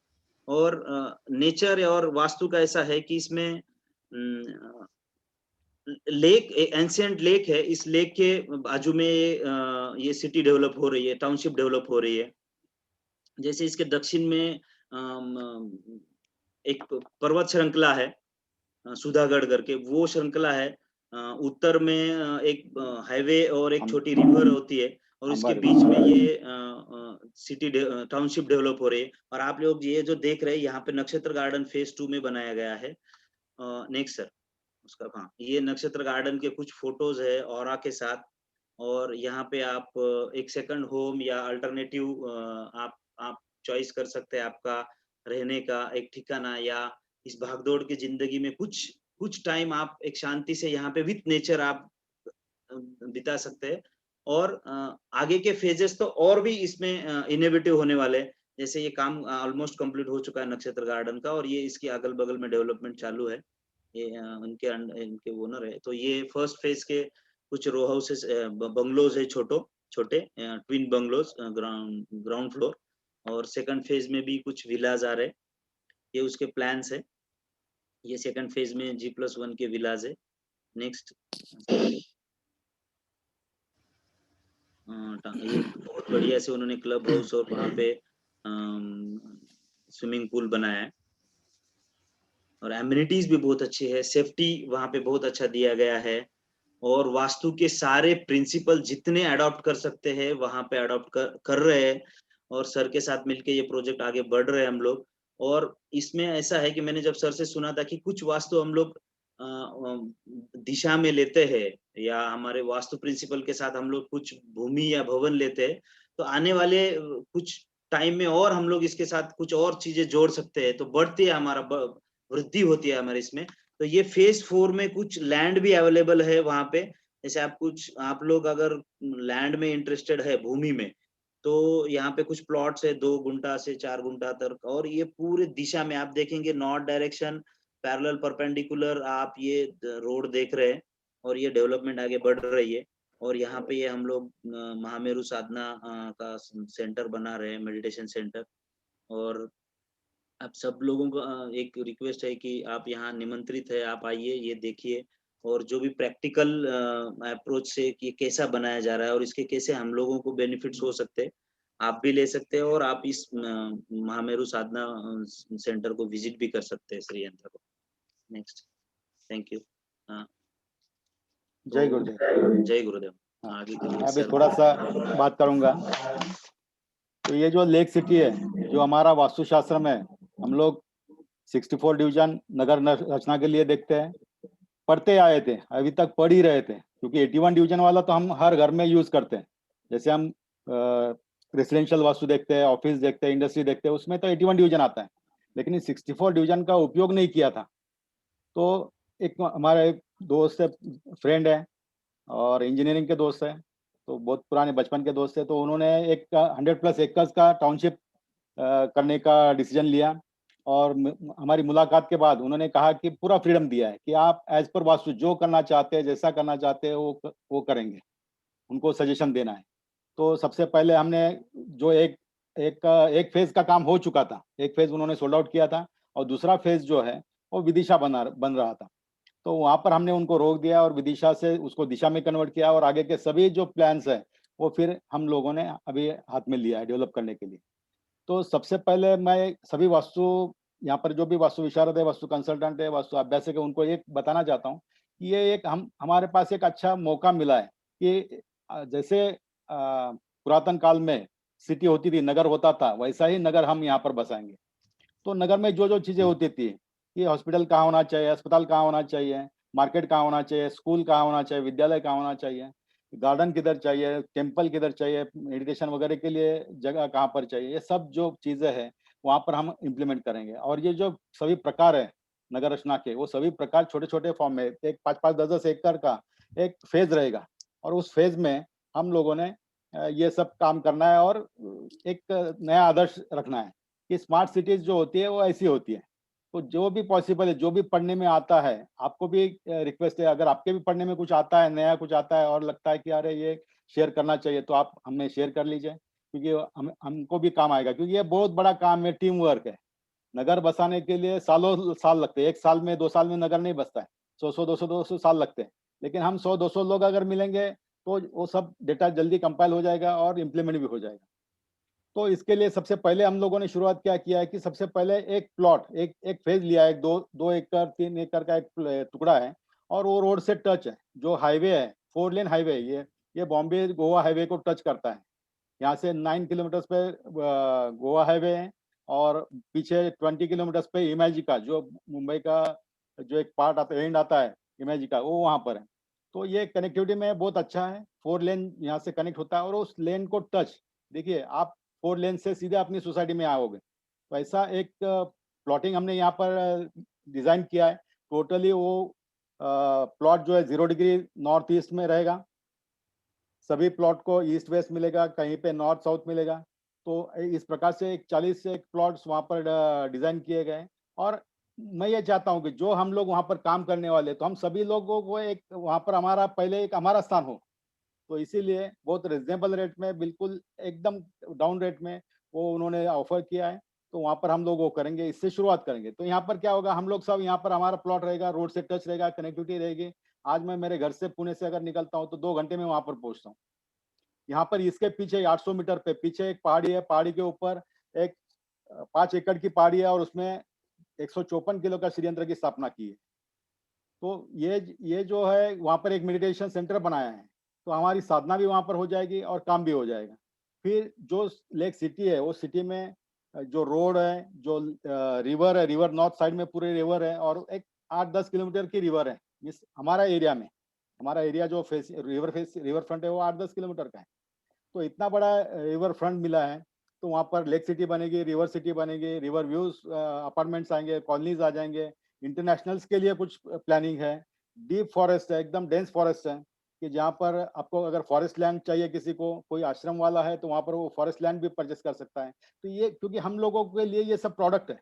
और नेचर और वास्तु का ऐसा है कि इसमें लेक, एंशिएंट लेक है। इस लेक के बाजू में ये सिटी डेवलप हो रही है, टाउनशिप डेवलप हो रही है। जैसे इसके दक्षिण में एक पर्वत श्रृंखला है सुधागढ़ करके, वो श्रृंखला है। उत्तर में एक हाईवे और एक छोटी रिवर होती है, और इसके बीच में ये सिटी टाउनशिप डेवलप हो रही है। और आप लोग ये जो देख रहे हैं यहाँ पे नक्षत्र गार्डन फेज 2 में बनाया गया है। नेक्स्ट सर उसका, हाँ ये नक्षत्र गार्डन के कुछ फोटोज है ऑरा के साथ। और यहाँ पे आप एक सेकंड होम या अल्टरनेटिव आप चॉइस कर सकते हैं आपका रहने का एक ठिकाना, या इस भागदौड़ की जिंदगी में कुछ टाइम आप एक शांति से यहाँ पे विथ नेचर आप बिता सकते हैं। और आगे के फेजेस तो और भी इसमें इनोवेटिव होने वाले हैं। जैसे ये काम ऑलमोस्ट कंप्लीट हो चुका है नक्षत्र गार्डन का, और ये इसके अगल बगल में डेवलपमेंट चालू है। ये इनके ओनर है। तो ये फर्स्ट फेज के कुछ रो हाउसेस बंगलोज है, छोटे ट्विन बंगलोज ग्राउंड फ्लोर। और सेकंड फेज में भी कुछ विलाज आ रहे, ये उसके प्लान्स है। ये सेकंड फेज में G+1 के विलाज है। नेक्स्ट, ये बहुत बढ़िया से उन्होंने क्लब हाउस और वहाँ पे स्विमिंग पूल बनाया है, और एमिनिटीज भी बहुत अच्छी है। सेफ्टी वहाँ पे बहुत अच्छा दिया गया है, और वास्तु के सारे प्रिंसिपल जितने अडॉप्ट कर सकते हैं वहाँ पे अडॉप्ट कर रहे हैं। और सर के साथ मिलके ये प्रोजेक्ट आगे बढ़ रहे हैं हम लोग। और इसमें ऐसा है कि मैंने जब सर से सुना था कि कुछ वास्तु हम लोग दिशा में लेते हैं, या हमारे वास्तु प्रिंसिपल के साथ हम लोग कुछ भूमि या भवन लेते हैं, तो आने वाले कुछ टाइम में और हम लोग इसके साथ कुछ और चीजें जोड़ सकते हैं, तो बढ़ती है हमारा वृद्धि होती है हमारे इसमें। तो ये फेज 4 में कुछ लैंड भी अवेलेबल है वहाँ पे। जैसे आप लोग अगर लैंड में इंटरेस्टेड है, भूमि में, तो यहाँ पे कुछ प्लॉट्स है 2 गुंठा से 4 गुंठा तक। और ये पूरे दिशा में आप देखेंगे नॉर्थ डायरेक्शन पैरेलल परपेंडिकुलर आप ये रोड देख रहे हैं, और ये डेवलपमेंट आगे बढ़ रही है। और यहाँ पे ये हम लोग महामेरु साधना का सेंटर बना रहे हैं, मेडिटेशन सेंटर। और आप सब लोगों को एक रिक्वेस्ट है कि आप यहाँ निमंत्रित है, आप आइए, ये देखिए, और जो भी प्रैक्टिकल अप्रोच से कि कैसा बनाया जा रहा है और इसके कैसे हम लोगों को बेनिफिट्स हो सकते हैं, आप भी ले सकते हैं। और आप इस महामेरु साधना सेंटर को विजिट भी कर सकते हैं, श्री यंत्र को। Next, thank you. हाँ, जय गुरुदेव। जय गुरुदेव। हाँ, आगे मैं अभी थोड़ा सा बात करूंगा। तो ये जो लेक सिटी है, जो हमारा वास्तुशास्त्र में हम लोग 64 डिवीजन नगर रचना के लिए देखते हैं, पढ़ते आए थे, अभी तक पढ़ ही रहे थे, क्योंकि 81 डिवीजन वाला तो हम हर घर में यूज करते हैं। जैसे हम रेसिडेंशियल वास्तु देखते हैं, ऑफिस देखते हैं, इंडस्ट्री देखते हैं, उसमें तो 81 डिवीजन आता है, लेकिन 64 डिवीजन का उपयोग नहीं किया था। तो एक हमारा एक दोस्त है, फ्रेंड है, और इंजीनियरिंग के दोस्त है, तो बहुत पुराने बचपन के दोस्त है। तो उन्होंने एक 100+ एकर्स का टाउनशिप करने का डिसीजन लिया, और हमारी मुलाकात के बाद उन्होंने कहा कि पूरा फ्रीडम दिया है कि आप एज पर वास्तु जो करना चाहते हैं, जैसा करना चाहते हैं वो करेंगे, उनको सजेशन देना है। तो सबसे पहले हमने जो एक फेज का काम हो चुका था, एक फेज उन्होंने सोल्ड आउट किया था, और दूसरा फेज जो है वो विदिशा बन रहा था। तो वहां पर हमने उनको रोक दिया और विदिशा से उसको दिशा में कन्वर्ट किया, और आगे के सभी जो प्लान्स है वो फिर हम लोगों ने अभी हाथ में लिया है डेवलप करने के लिए। तो सबसे पहले मैं सभी वास्तु, यहाँ पर जो भी वास्तु विशारद है, वास्तु कंसल्टेंट है, वास्तु अभ्यासक है, उनको एक बताना चाहता हूँ कि ये एक हमारे पास एक अच्छा मौका मिला है कि जैसे पुरातन काल में सिटी होती थी, नगर होता था, वैसा ही नगर हम यहाँ पर बसाएंगे। तो नगर में जो चीजें होती थी कि हॉस्पिटल कहाँ होना चाहिए, अस्पताल कहाँ होना चाहिए, मार्केट कहाँ होना चाहिए, स्कूल कहाँ होना चाहिए, विद्यालय कहाँ होना चाहिए, गार्डन किधर चाहिए, टेम्पल किधर चाहिए, मेडिटेशन वगैरह के लिए जगह कहाँ पर चाहिए, ये सब जो चीजें हैं वहां पर हम इम्प्लीमेंट करेंगे। और ये जो सभी प्रकार है नगर रचना के, वो सभी प्रकार छोटे छोटे फॉर्म में, एक 5-5 10-10 एकड़ का एक फेज रहेगा, और उस फेज में हम लोगों ने ये सब काम करना है और एक नया आदर्श रखना है कि स्मार्ट सिटीज जो होती है वो ऐसी होती है। तो जो भी पॉसिबल है, जो भी पढ़ने में आता है, आपको भी रिक्वेस्ट है, अगर आपके भी पढ़ने में कुछ आता है, नया कुछ आता है और लगता है कि अरे ये शेयर करना चाहिए, तो आप हमें शेयर कर लीजिए, क्योंकि हमको भी काम आएगा, क्योंकि ये बहुत बड़ा काम है, टीम वर्क है। नगर बसाने के लिए सालों साल लगते हैं, 1 साल में 2 साल में नगर नहीं बसता है, 100 200 साल लगते हैं। लेकिन हम 100-200 लोग अगर मिलेंगे तो वो सब डेटा जल्दी कंपाइल हो जाएगा और इम्प्लीमेंट भी हो जाएगा। तो इसके लिए सबसे पहले हम लोगों ने शुरुआत क्या किया है कि सबसे पहले एक प्लॉट, एक फेज लिया है, 2 एकड़ 3 एकड़ का एक टुकड़ा है, और वो रोड से टच है। जो हाईवे है, 4 लेन हाईवे, ये बॉम्बे गोवा हाईवे को टच करता है। यहाँ से 9 किलोमीटर्स पे गोवा हाईवे है, और पीछे 20 किलोमीटर्स पे इमेजिका, जो मुंबई का जो एक पार्ट आता है, एंड आता है इमेजिका, वो वहाँ पर है। तो ये कनेक्टिविटी में बहुत अच्छा है, 4 लेन यहाँ से कनेक्ट होता है, और उस लेन को टच, देखिए आप 4 लेन से सीधे अपनी सोसाइटी में आओगे। तो ऐसा एक प्लॉटिंग हमने यहाँ पर डिजाइन किया है। टोटली वो प्लॉट जो है 0 डिग्री नॉर्थ ईस्ट में रहेगा, सभी प्लॉट को ईस्ट वेस्ट मिलेगा, कहीं पे नॉर्थ साउथ मिलेगा। तो इस प्रकार से एक 40 से एक प्लॉट्स वहाँ पर डिजाइन किए गए। और मैं ये चाहता हूँ कि जो हम लोग वहाँ पर काम करने वाले, तो हम सभी लोगों को एक वहाँ पर हमारा पहले एक हमारा स्थान हो। तो इसीलिए बहुत रिजनेबल रेट में, बिल्कुल एकदम डाउन रेट में वो उन्होंने ऑफर किया है। तो वहाँ पर हम लोग वो करेंगे, इससे शुरुआत करेंगे। तो यहाँ पर क्या होगा, हम लोग सब यहाँ पर, हमारा प्लॉट रहेगा, रोड से टच रहेगा, कनेक्टिविटी रहेगी। आज मैं मेरे घर से पुणे से अगर निकलता हूँ तो 2 घंटे में वहाँ पर पहुँचता हूँ। यहाँ पर इसके पीछे 800 मीटर पे पीछे एक पहाड़ी है, पहाड़ी के ऊपर एक 5 एकड़ की पहाड़ी है, और उसमें 154 किलो का श्रीयंत्र की स्थापना की है। तो ये जो है वहाँ पर एक मेडिटेशन सेंटर बनाया है, तो हमारी साधना भी वहाँ पर हो जाएगी और काम भी हो जाएगा। फिर जो लेक सिटी है, वो सिटी में जो रोड है, जो रिवर है, रिवर नॉर्थ साइड में पूरे रिवर है, और एक 8-10 किलोमीटर की रिवर है। इस हमारा एरिया में, हमारा एरिया जो रिवर फ्रंट है, वो 8-10 किलोमीटर का है। तो इतना बड़ा रिवर फ्रंट मिला है, तो वहाँ पर लेक सिटी बनेगी, रिवर सिटी बनेगी, रिवर व्यूज अपार्टमेंट्स आएंगे, कॉलोनीज आ जाएंगे। इंटरनेशनल्स के लिए कुछ प्लानिंग है। डीप फॉरेस्ट है, एकदम डेंस फॉरेस्ट है, कि जहाँ पर आपको अगर फॉरेस्ट लैंड चाहिए, किसी को कोई आश्रम वाला है, तो वहाँ पर वो फॉरेस्ट लैंड भी परचेस कर सकता है। तो ये, क्योंकि हम लोगों के लिए ये सब प्रोडक्ट है,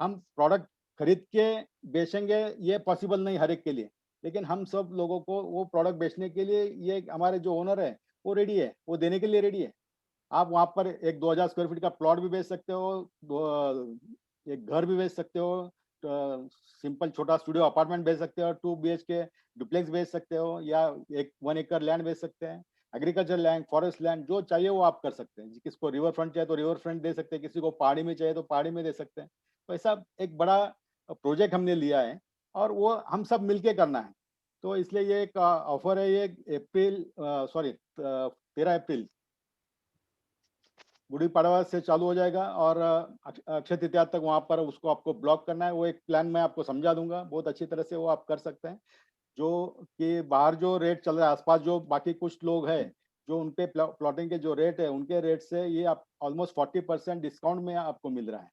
हम प्रोडक्ट खरीद के बेचेंगे ये पॉसिबल नहीं हर एक के लिए, लेकिन हम सब लोगों को वो प्रोडक्ट बेचने के लिए ये हमारे जो ओनर है वो रेडी है, वो देने के लिए रेडी है। आप वहाँ पर एक 2000 स्क्वायर फीट का प्लॉट भी बेच सकते हो, एक घर भी बेच सकते हो, सिंपल छोटा स्टूडियो अपार्टमेंट बेच सकते हो, 2 BHK डुप्लेक्स बेच सकते हो, या एक 1 एकड़ लैंड बेच सकते हैं। एग्रीकल्चर लैंड, फॉरेस्ट लैंड, जो चाहिए वो आप कर सकते हैं। किसको रिवर फ्रंट चाहिए तो रिवर फ्रंट दे सकते हैं, किसी को पहाड़ी में चाहिए तो पहाड़ी में दे सकते हैं। तो ऐसा एक बड़ा प्रोजेक्ट हमने लिया है, और वो हम सब मिलके करना है। तो इसलिए ये एक ऑफर है, ये अप्रैल, सॉरी 13 अप्रैल गुड़ी पड़वा से चालू हो जाएगा, और अक्षय तृतीया तक वहाँ पर उसको आपको ब्लॉक करना है। वो एक प्लान मैं आपको समझा दूंगा, बहुत अच्छी तरह से वो आप कर सकते हैं। जो कि बाहर जो रेट चल रहा है, आसपास जो बाकी कुछ लोग हैं, जो उनपे प्लॉटिंग के जो रेट है, उनके रेट से ये आप ऑलमोस्ट 40% डिस्काउंट में आपको मिल रहा है।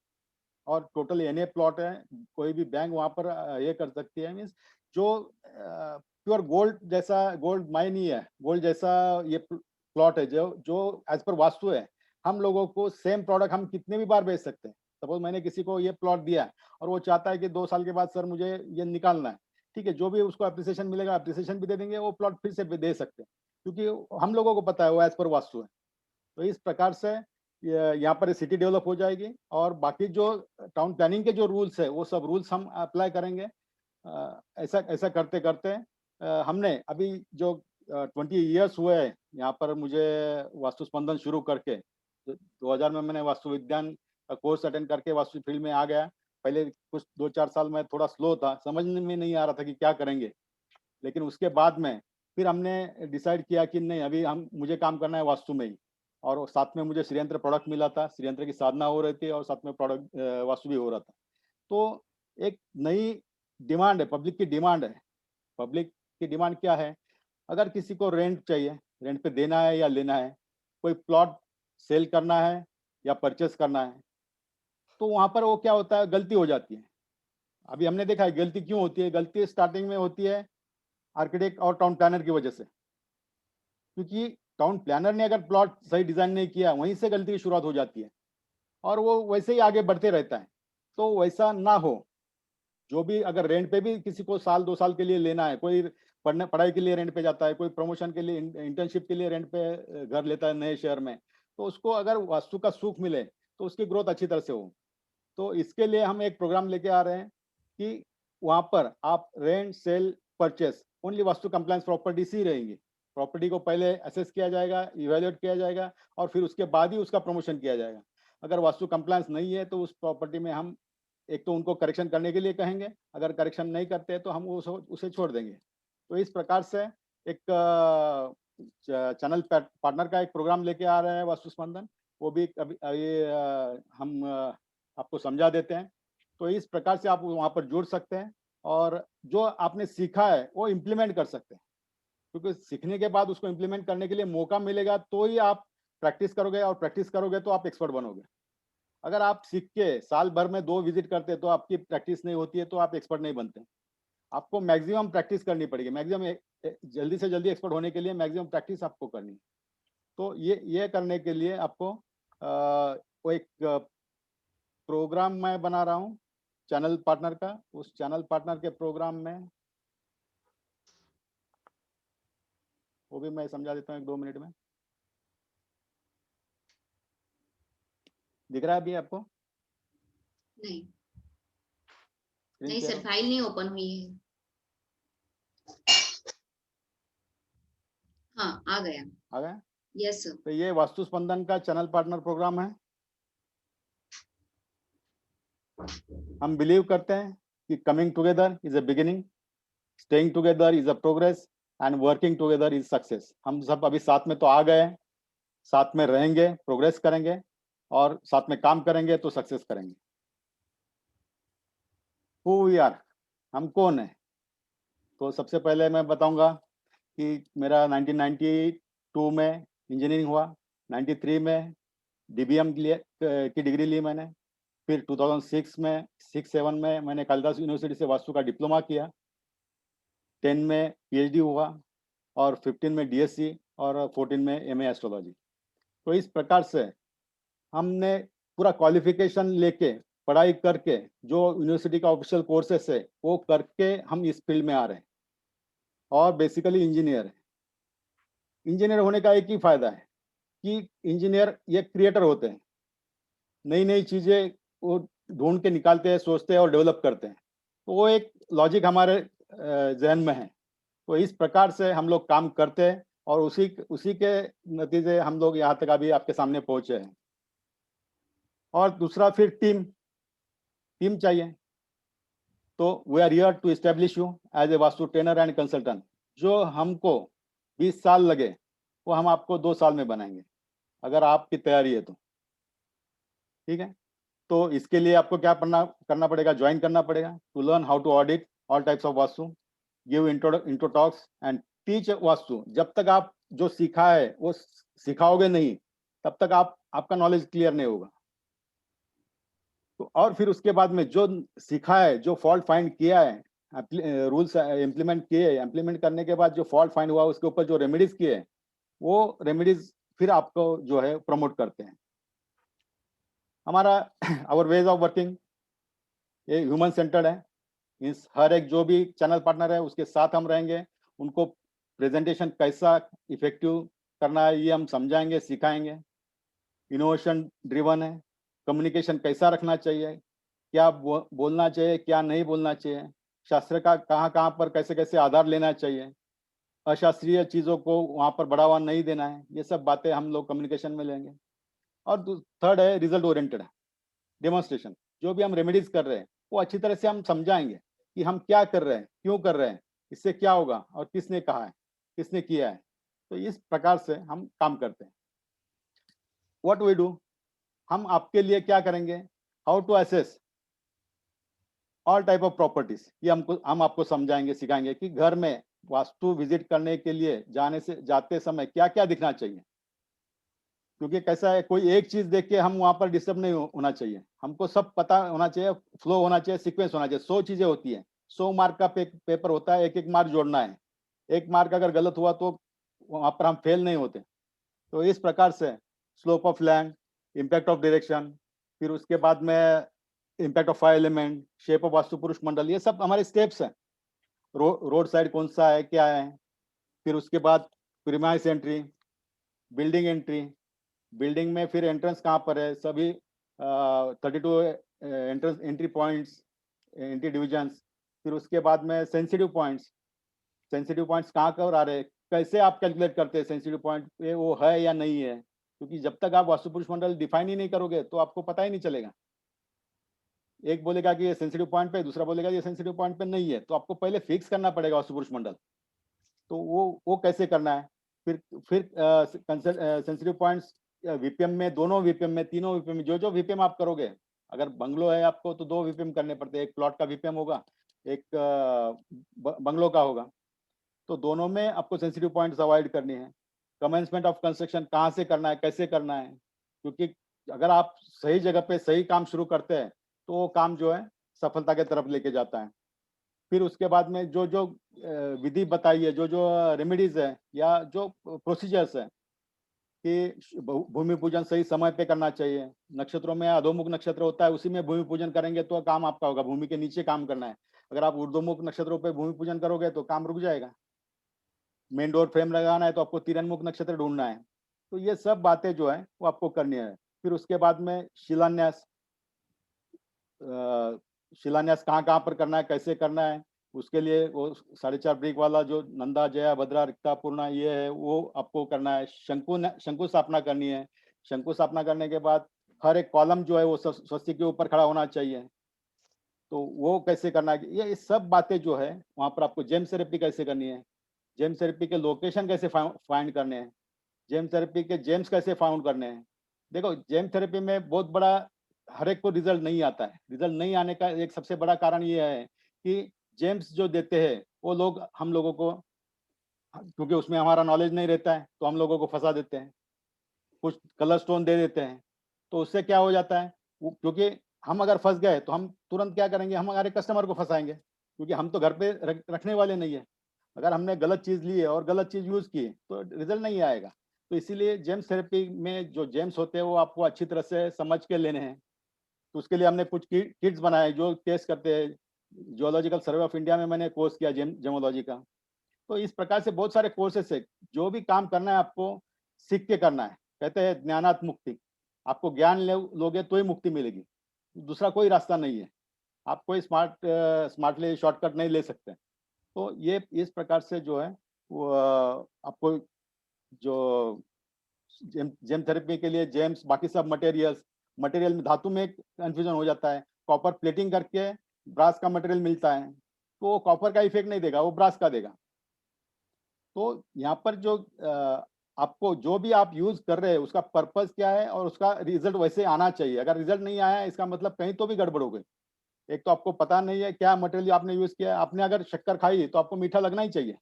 और टोटल एनए प्लॉट है, कोई भी बैंक वहाँ पर ये कर सकती है। मीन्स जो प्योर गोल्ड जैसा, गोल्ड माइन ही है, गोल्ड जैसा ये प्लॉट है, जो जो एज पर वास्तु है। हम लोगों को सेम प्रोडक्ट हम कितने भी बार बेच सकते हैं। सपोज मैंने किसी को ये प्लॉट दिया और वो चाहता है कि 2 साल के बाद सर मुझे ये निकालना है, ठीक है, जो भी उसको अप्रिसिएशन मिलेगा अप्रिसिएशन भी दे देंगे, वो प्लॉट फिर से दे सकते हैं, क्योंकि हम लोगों को पता है वो एज पर वास्तु है। तो इस प्रकार से यहाँ पर सिटी डेवलप हो जाएगी, और बाकी जो टाउन प्लानिंग के जो रूल्स है वो सब रूल्स हम अप्लाई करेंगे। ऐसा ऐसा करते करते हमने अभी जो 20 इयर्स हुए हैं यहाँ पर मुझे वास्तु स्पंदन शुरू करके। 2000 में मैंने वास्तु विज्ञान का कोर्स अटेंड करके वास्तु फील्ड में आ गया। पहले कुछ 2-4 साल में थोड़ा स्लो था, समझने में नहीं आ रहा था कि क्या करेंगे। लेकिन उसके बाद में फिर हमने डिसाइड किया कि नहीं, अभी हम मुझे काम करना है वास्तु में ही। और साथ में मुझे श्रीयंत्र प्रोडक्ट मिला था, श्रीयंत्र की साधना हो रही थी और साथ में प्रोडक्ट वास्तु भी हो रहा था। तो एक नई डिमांड है, पब्लिक की डिमांड है। पब्लिक की डिमांड क्या है? अगर किसी को रेंट चाहिए, रेंट पे देना है या लेना है, कोई प्लॉट सेल करना है या परचेस करना है, तो वहाँ पर वो क्या होता है, गलती हो जाती है। अभी हमने देखा है गलती क्यों होती है। गलती स्टार्टिंग में होती है आर्किटेक्ट और टाउन प्लानर की वजह से, क्योंकि टाउन प्लानर ने अगर प्लॉट सही डिजाइन नहीं किया, वहीं से गलती की शुरुआत हो जाती है और वो वैसे ही आगे बढ़ते रहता है। तो वैसा ना हो। जो भी अगर रेंट पे भी किसी को साल 2 साल के लिए लेना है, कोई पढ़ाई के लिए रेंट पे जाता है, कोई प्रमोशन के लिए, इंटर्नशिप के लिए रेंट पे घर लेता है नए शहर में, तो उसको अगर वास्तु का सुख मिले तो उसकी ग्रोथ अच्छी तरह से हो। तो इसके लिए हम एक प्रोग्राम लेके आ रहे हैं कि वहाँ पर आप rent, sale, purchase only vastu compliance properties ही रहेंगी। प्रॉपर्टी को पहले असेस किया जाएगा, इवेल्युएट किया जाएगा और फिर उसके बाद ही उसका प्रमोशन किया जाएगा। अगर वास्तु कंप्लायंस नहीं है तो उस प्रॉपर्टी में हम एक तो उनको करेक्शन करने के लिए कहेंगे, अगर करेक्शन नहीं करते तो हम उसे छोड़ देंगे। तो इस प्रकार से एक चैनल पार्टनर का एक प्रोग्राम लेके आ रहे हैं वास्तु स्पंदन। वो भी अभी हम आपको समझा देते हैं। तो इस प्रकार से आप वहाँ पर जुड़ सकते हैं और जो आपने सीखा है वो इम्प्लीमेंट कर सकते हैं, क्योंकि सीखने के बाद उसको इम्प्लीमेंट करने के लिए मौका मिलेगा तो ही आप प्रैक्टिस करोगे और प्रैक्टिस करोगे तो आप एक्सपर्ट बनोगे। अगर आप सीख के साल भर में 2 विजिट करते तो आपकी प्रैक्टिस नहीं होती है तो आप एक्सपर्ट नहीं बनते। आपको मैक्सिमम प्रैक्टिस करनी पड़ेगी। मैक्सिमम जल्दी से जल्दी एक्सपर्ट होने के लिए मैक्सिमम प्रैक्टिस आपको करनी है। तो ये करने के लिए आपको वो एक प्रोग्राम मैं बना रहा हूँ चैनल पार्टनर का। उस चैनल पार्टनर के प्रोग्राम में वो भी मैं समझा देता हूँ 1-2 मिनट में। दिख रहा है अभी आपको? नहीं स्क्रीन नहीं शेयर सर, फाइल नहीं ओपन हुई है। हाँ आ गया। आ गया? Yes sir. तो ये वास्तु स्पंदन का चैनल पार्टनर प्रोग्राम है। हम बिलीव करते हैं कि coming together is a beginning, staying together is a progress and working together is success. हम सब अभी साथ में तो आ गए, साथ में रहेंगे, प्रोग्रेस करेंगे और साथ में काम करेंगे तो सक्सेस करेंगे। हु वी आर, हम कौन है? तो सबसे पहले मैं बताऊंगा कि मेरा 1992 में इंजीनियरिंग हुआ, 93 में डीबीएम की डिग्री ली मैंने। फिर 2006 में 6-7 में मैंने कालिदास यूनिवर्सिटी से वास्तु का डिप्लोमा किया। 10 में पीएचडी हुआ और 15 में डीएससी और 14 में एमए एस्ट्रोलॉजी। तो इस प्रकार से हमने पूरा क्वालिफिकेशन लेके, पढ़ाई करके, जो यूनिवर्सिटी का ऑफिशियल कोर्सेस है वो करके हम इस फील्ड में आ रहे हैं और बेसिकली इंजीनियर है। इंजीनियर होने का एक ही फायदा है कि इंजीनियर ये क्रिएटर होते हैं, नई नई चीजें वो ढूंढ के निकालते हैं, सोचते हैं और डेवलप करते हैं। तो वो एक लॉजिक हमारे जहन में है। तो इस प्रकार से हम लोग काम करते हैं और उसी के नतीजे हम लोग यहाँ तक अभी आपके सामने पहुंचे हैं। और दूसरा फिर टीम चाहिए। तो we are here to establish you as a vastu trainer and consultant. जो हमको 20 साल लगे वो हम आपको 2 साल में बनाएंगे, अगर आपकी तैयारी है तो। ठीक है? तो इसके लिए आपको क्या करना पड़ेगा? ज्वाइन करना पड़ेगा to learn how to audit all types of vastu, give intro talks and teach vastu. जब तक आप जो सीखा है वो सिखाओगे नहीं, तब तक आपका नॉलेज क्लियर नहीं होगा। तो और फिर उसके बाद में जो सीखा है, जो फॉल्ट फाइंड किया है, रूल्स इम्प्लीमेंट किए, इम्प्लीमेंट करने के बाद जो फॉल्ट फाइंड हुआ उसके ऊपर जो रेमेडीज किए, वो रेमेडीज फिर आपको जो है प्रमोट करते हैं। हमारा आवर वेज ऑफ वर्किंग ये ह्यूमन सेंटर्ड है। मीन्स हर एक जो भी चैनल पार्टनर है उसके साथ हम रहेंगे, उनको प्रेजेंटेशन कैसा इफेक्टिव करना है ये हम समझाएंगे, सिखाएंगे। इनोवेशन ड्रिवन है। कम्युनिकेशन कैसा रखना चाहिए, क्या बोलना चाहिए, क्या नहीं बोलना चाहिए, शास्त्र का कहाँ कहाँ पर कैसे कैसे आधार लेना चाहिए, अशास्त्रीय चीजों को वहां पर बढ़ावा नहीं देना है, ये सब बातें हम लोग कम्युनिकेशन में लेंगे। और थर्ड है रिजल्ट ओरिएंटेड डेमोन्स्ट्रेशन। जो भी हम रेमेडीज कर रहे हैं वो अच्छी तरह से हम समझाएंगे कि हम क्या कर रहे हैं, क्यों कर रहे हैं, इससे क्या होगा और किसने कहा है, किसने किया है। तो इस प्रकार से हम काम करते हैं। व्हाट वी डू, हम आपके लिए क्या करेंगे, how to assess all type of properties, ये हम आपको समझाएंगे, सिखाएंगे कि घर में वास्तु विजिट करने के लिए जाते समय क्या क्या दिखना चाहिए। क्योंकि कैसा है, कोई एक चीज देख के हम वहां पर डिस्टर्ब नहीं होना चाहिए, हमको सब पता होना चाहिए, फ्लो होना चाहिए, सीक्वेंस होना चाहिए। 100 चीजें होती है, 100 मार्क का पेपर होता है, एक एक मार्क जोड़ना है, एक मार्क अगर गलत हुआ तो वहां पर हम फेल नहीं होते। तो इस प्रकार से slope of land, impact of direction, फिर उसके बाद में impact of 5 element, shape of vastu पुरुष मंडल, ये सब हमारे स्टेप्स हैं। रोड साइड कौन सा है, क्या है, फिर उसके बाद premise entry, building entry, building में फिर एंट्रेंस कहाँ पर है, सभी 32 entrance entry points, entry divisions, फिर उसके बाद में सेंसिटिव पॉइंट्स कहाँ कर आ रहे हैं, कैसे आप कैलकुलेट करते हैं सेंसिटिव पॉइंट पे वो है या नहीं है। क्योंकि जब तक आप वास्तु पुरुष मंडल डिफाइन ही नहीं करोगे तो आपको पता ही नहीं चलेगा। एक बोलेगा कि ये सेंसिटिव पॉइंट पे, दूसरा बोलेगा ये सेंसिटिव पॉइंट पे नहीं है, तो आपको पहले फिक्स करना पड़ेगा वास्तु पुरुष मंडल। तो वो कैसे करना है, फिर सेंसिटिव पॉइंट्स वीपीएम में, दोनों वीपीएम में, तीनों वीपीएम में, जो वीपीएम आप करोगे, अगर बंगलो है आपको तो 2 वीपीएम करने पड़ते हैं, एक प्लॉट का वीपीएम होगा, एक बंगलो का होगा। तो दोनों में आपको सेंसिटिव पॉइंट्स अवॉइड करनी है। कमेंसमेंट ऑफ कंस्ट्रक्शन कहाँ से करना है, कैसे करना है, क्योंकि अगर आप सही जगह पे सही काम शुरू करते हैं तो वो काम जो है सफलता के तरफ लेके जाता है। फिर उसके बाद में जो जो विधि बताई है, जो जो रेमेडीज है या जो प्रोसीजर्स है कि भूमि पूजन सही समय पे करना चाहिए। नक्षत्रों में अधोमुख नक्षत्र होता है, उसी में भूमि पूजन करेंगे तो काम आपका होगा, भूमि के नीचे काम करना है। अगर आप ऊर्ध्वमुख नक्षत्रों पे भूमि पूजन करोगे तो काम रुक जाएगा। मेन डोर फ्रेम लगाना है तो आपको तिरनमुख नक्षत्र ढूंढना है। तो ये सब बातें जो है वो आपको करनी है। फिर उसके बाद में शिलान्यास, शिलान्यास कहाँ कहाँ पर करना है, कैसे करना है, उसके लिए वो 4.5 ब्रिक वाला जो नंदा, जया, भद्रा, रिक्ता, पूर्णा ये है वो आपको करना है। शंकु स्थापना करनी है। शंकु स्थापना करने के बाद हर एक कॉलम जो है वो स्वस्तिक के ऊपर खड़ा होना चाहिए। तो वो कैसे करना है, ये सब बातें जो है वहाँ पर आपको जेम थेरेपी कैसे करनी है, जेम थेरेपी के लोकेशन कैसे फाइंड करने हैं, जेम थेरेपी के जेम्स कैसे फाउंड करने हैं। देखो जेम थेरेपी में बहुत बड़ा हर एक को रिजल्ट नहीं आता है। रिजल्ट नहीं आने का एक सबसे बड़ा कारण ये है कि जेम्स जो देते हैं वो लोग हम लोगों को, क्योंकि उसमें हमारा नॉलेज नहीं रहता है तो हम लोगों को फंसा देते हैं, कुछ कलर स्टोन दे देते हैं। तो उससे क्या हो जाता है, क्योंकि हम अगर फंस गए तो हम तुरंत क्या करेंगे, हम हमारे कस्टमर को फंसाएंगे, क्योंकि हम तो घर पे रखने वाले नहीं है। अगर हमने गलत चीज ली है और गलत चीज यूज की तो रिजल्ट नहीं आएगा। तो इसीलिए जेम्स थेरेपी में जो जेम्स होते हैं वो आपको अच्छी तरह से समझ के लेने हैं। तो उसके लिए हमने कुछ किट्स बनाए जो टेस्ट करते हैं। जियोलॉजिकल सर्वे ऑफ इंडिया में मैंने कोर्स किया जेमोलॉजी का। तो इस प्रकार से बहुत सारे कोर्सेस है। जो भी काम करना है आपको सीख के करना है। कहते हैं ज्ञानात मुक्ति, आपको ज्ञान लोगे तो ही मुक्ति मिलेगी, दूसरा कोई रास्ता नहीं है। आप कोई स्मार्टली शॉर्टकट नहीं ले सकते। तो ये इस प्रकार से जो है वो आपको जो जेम थेरेपी के लिए जेम्स, बाकी सब मटेरियल में धातु में कंफ्यूजन हो जाता है। कॉपर प्लेटिंग करके ब्रास का मटेरियल मिलता है तो वो कॉपर का इफेक्ट नहीं देगा, वो ब्रास का देगा। तो यहाँ पर जो आपको जो भी आप यूज कर रहे हैं उसका पर्पस क्या है और उसका रिजल्ट वैसे आना चाहिए। अगर रिजल्ट नहीं आया है इसका मतलब कहीं तो भी गड़बड़ हो गई। एक तो आपको पता नहीं है क्या मटेरियल आपने यूज किया है। आपने अगर शक्कर खाई तो आपको मीठा लगना ही चाहिए।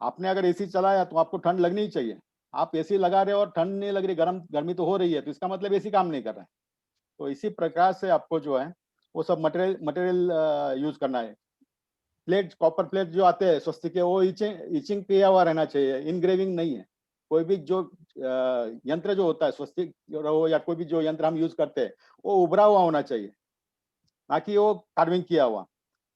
आपने अगर एसी चलाया तो आपको ठंड लगनी ही चाहिए। आप एसी लगा रहे हो और ठंड नहीं लग रही, गर्मी तो हो रही है, तो इसका मतलब एसी काम नहीं कर रहा है। तो इसी प्रकार से आपको जो है वो सब मटेरियल यूज करना है। प्लेट, कॉपर प्लेट जो आते हैं स्वस्तिक के, वो इचिंग किया हुआ रहना चाहिए, इनग्रेविंग नहीं है। कोई भी जो यंत्र जो होता है स्वस्तिक हो या कोई भी जो यंत्र हम यूज करते हैं वो उभरा हुआ होना चाहिए, ना कि वो कार्विंग किया हुआ।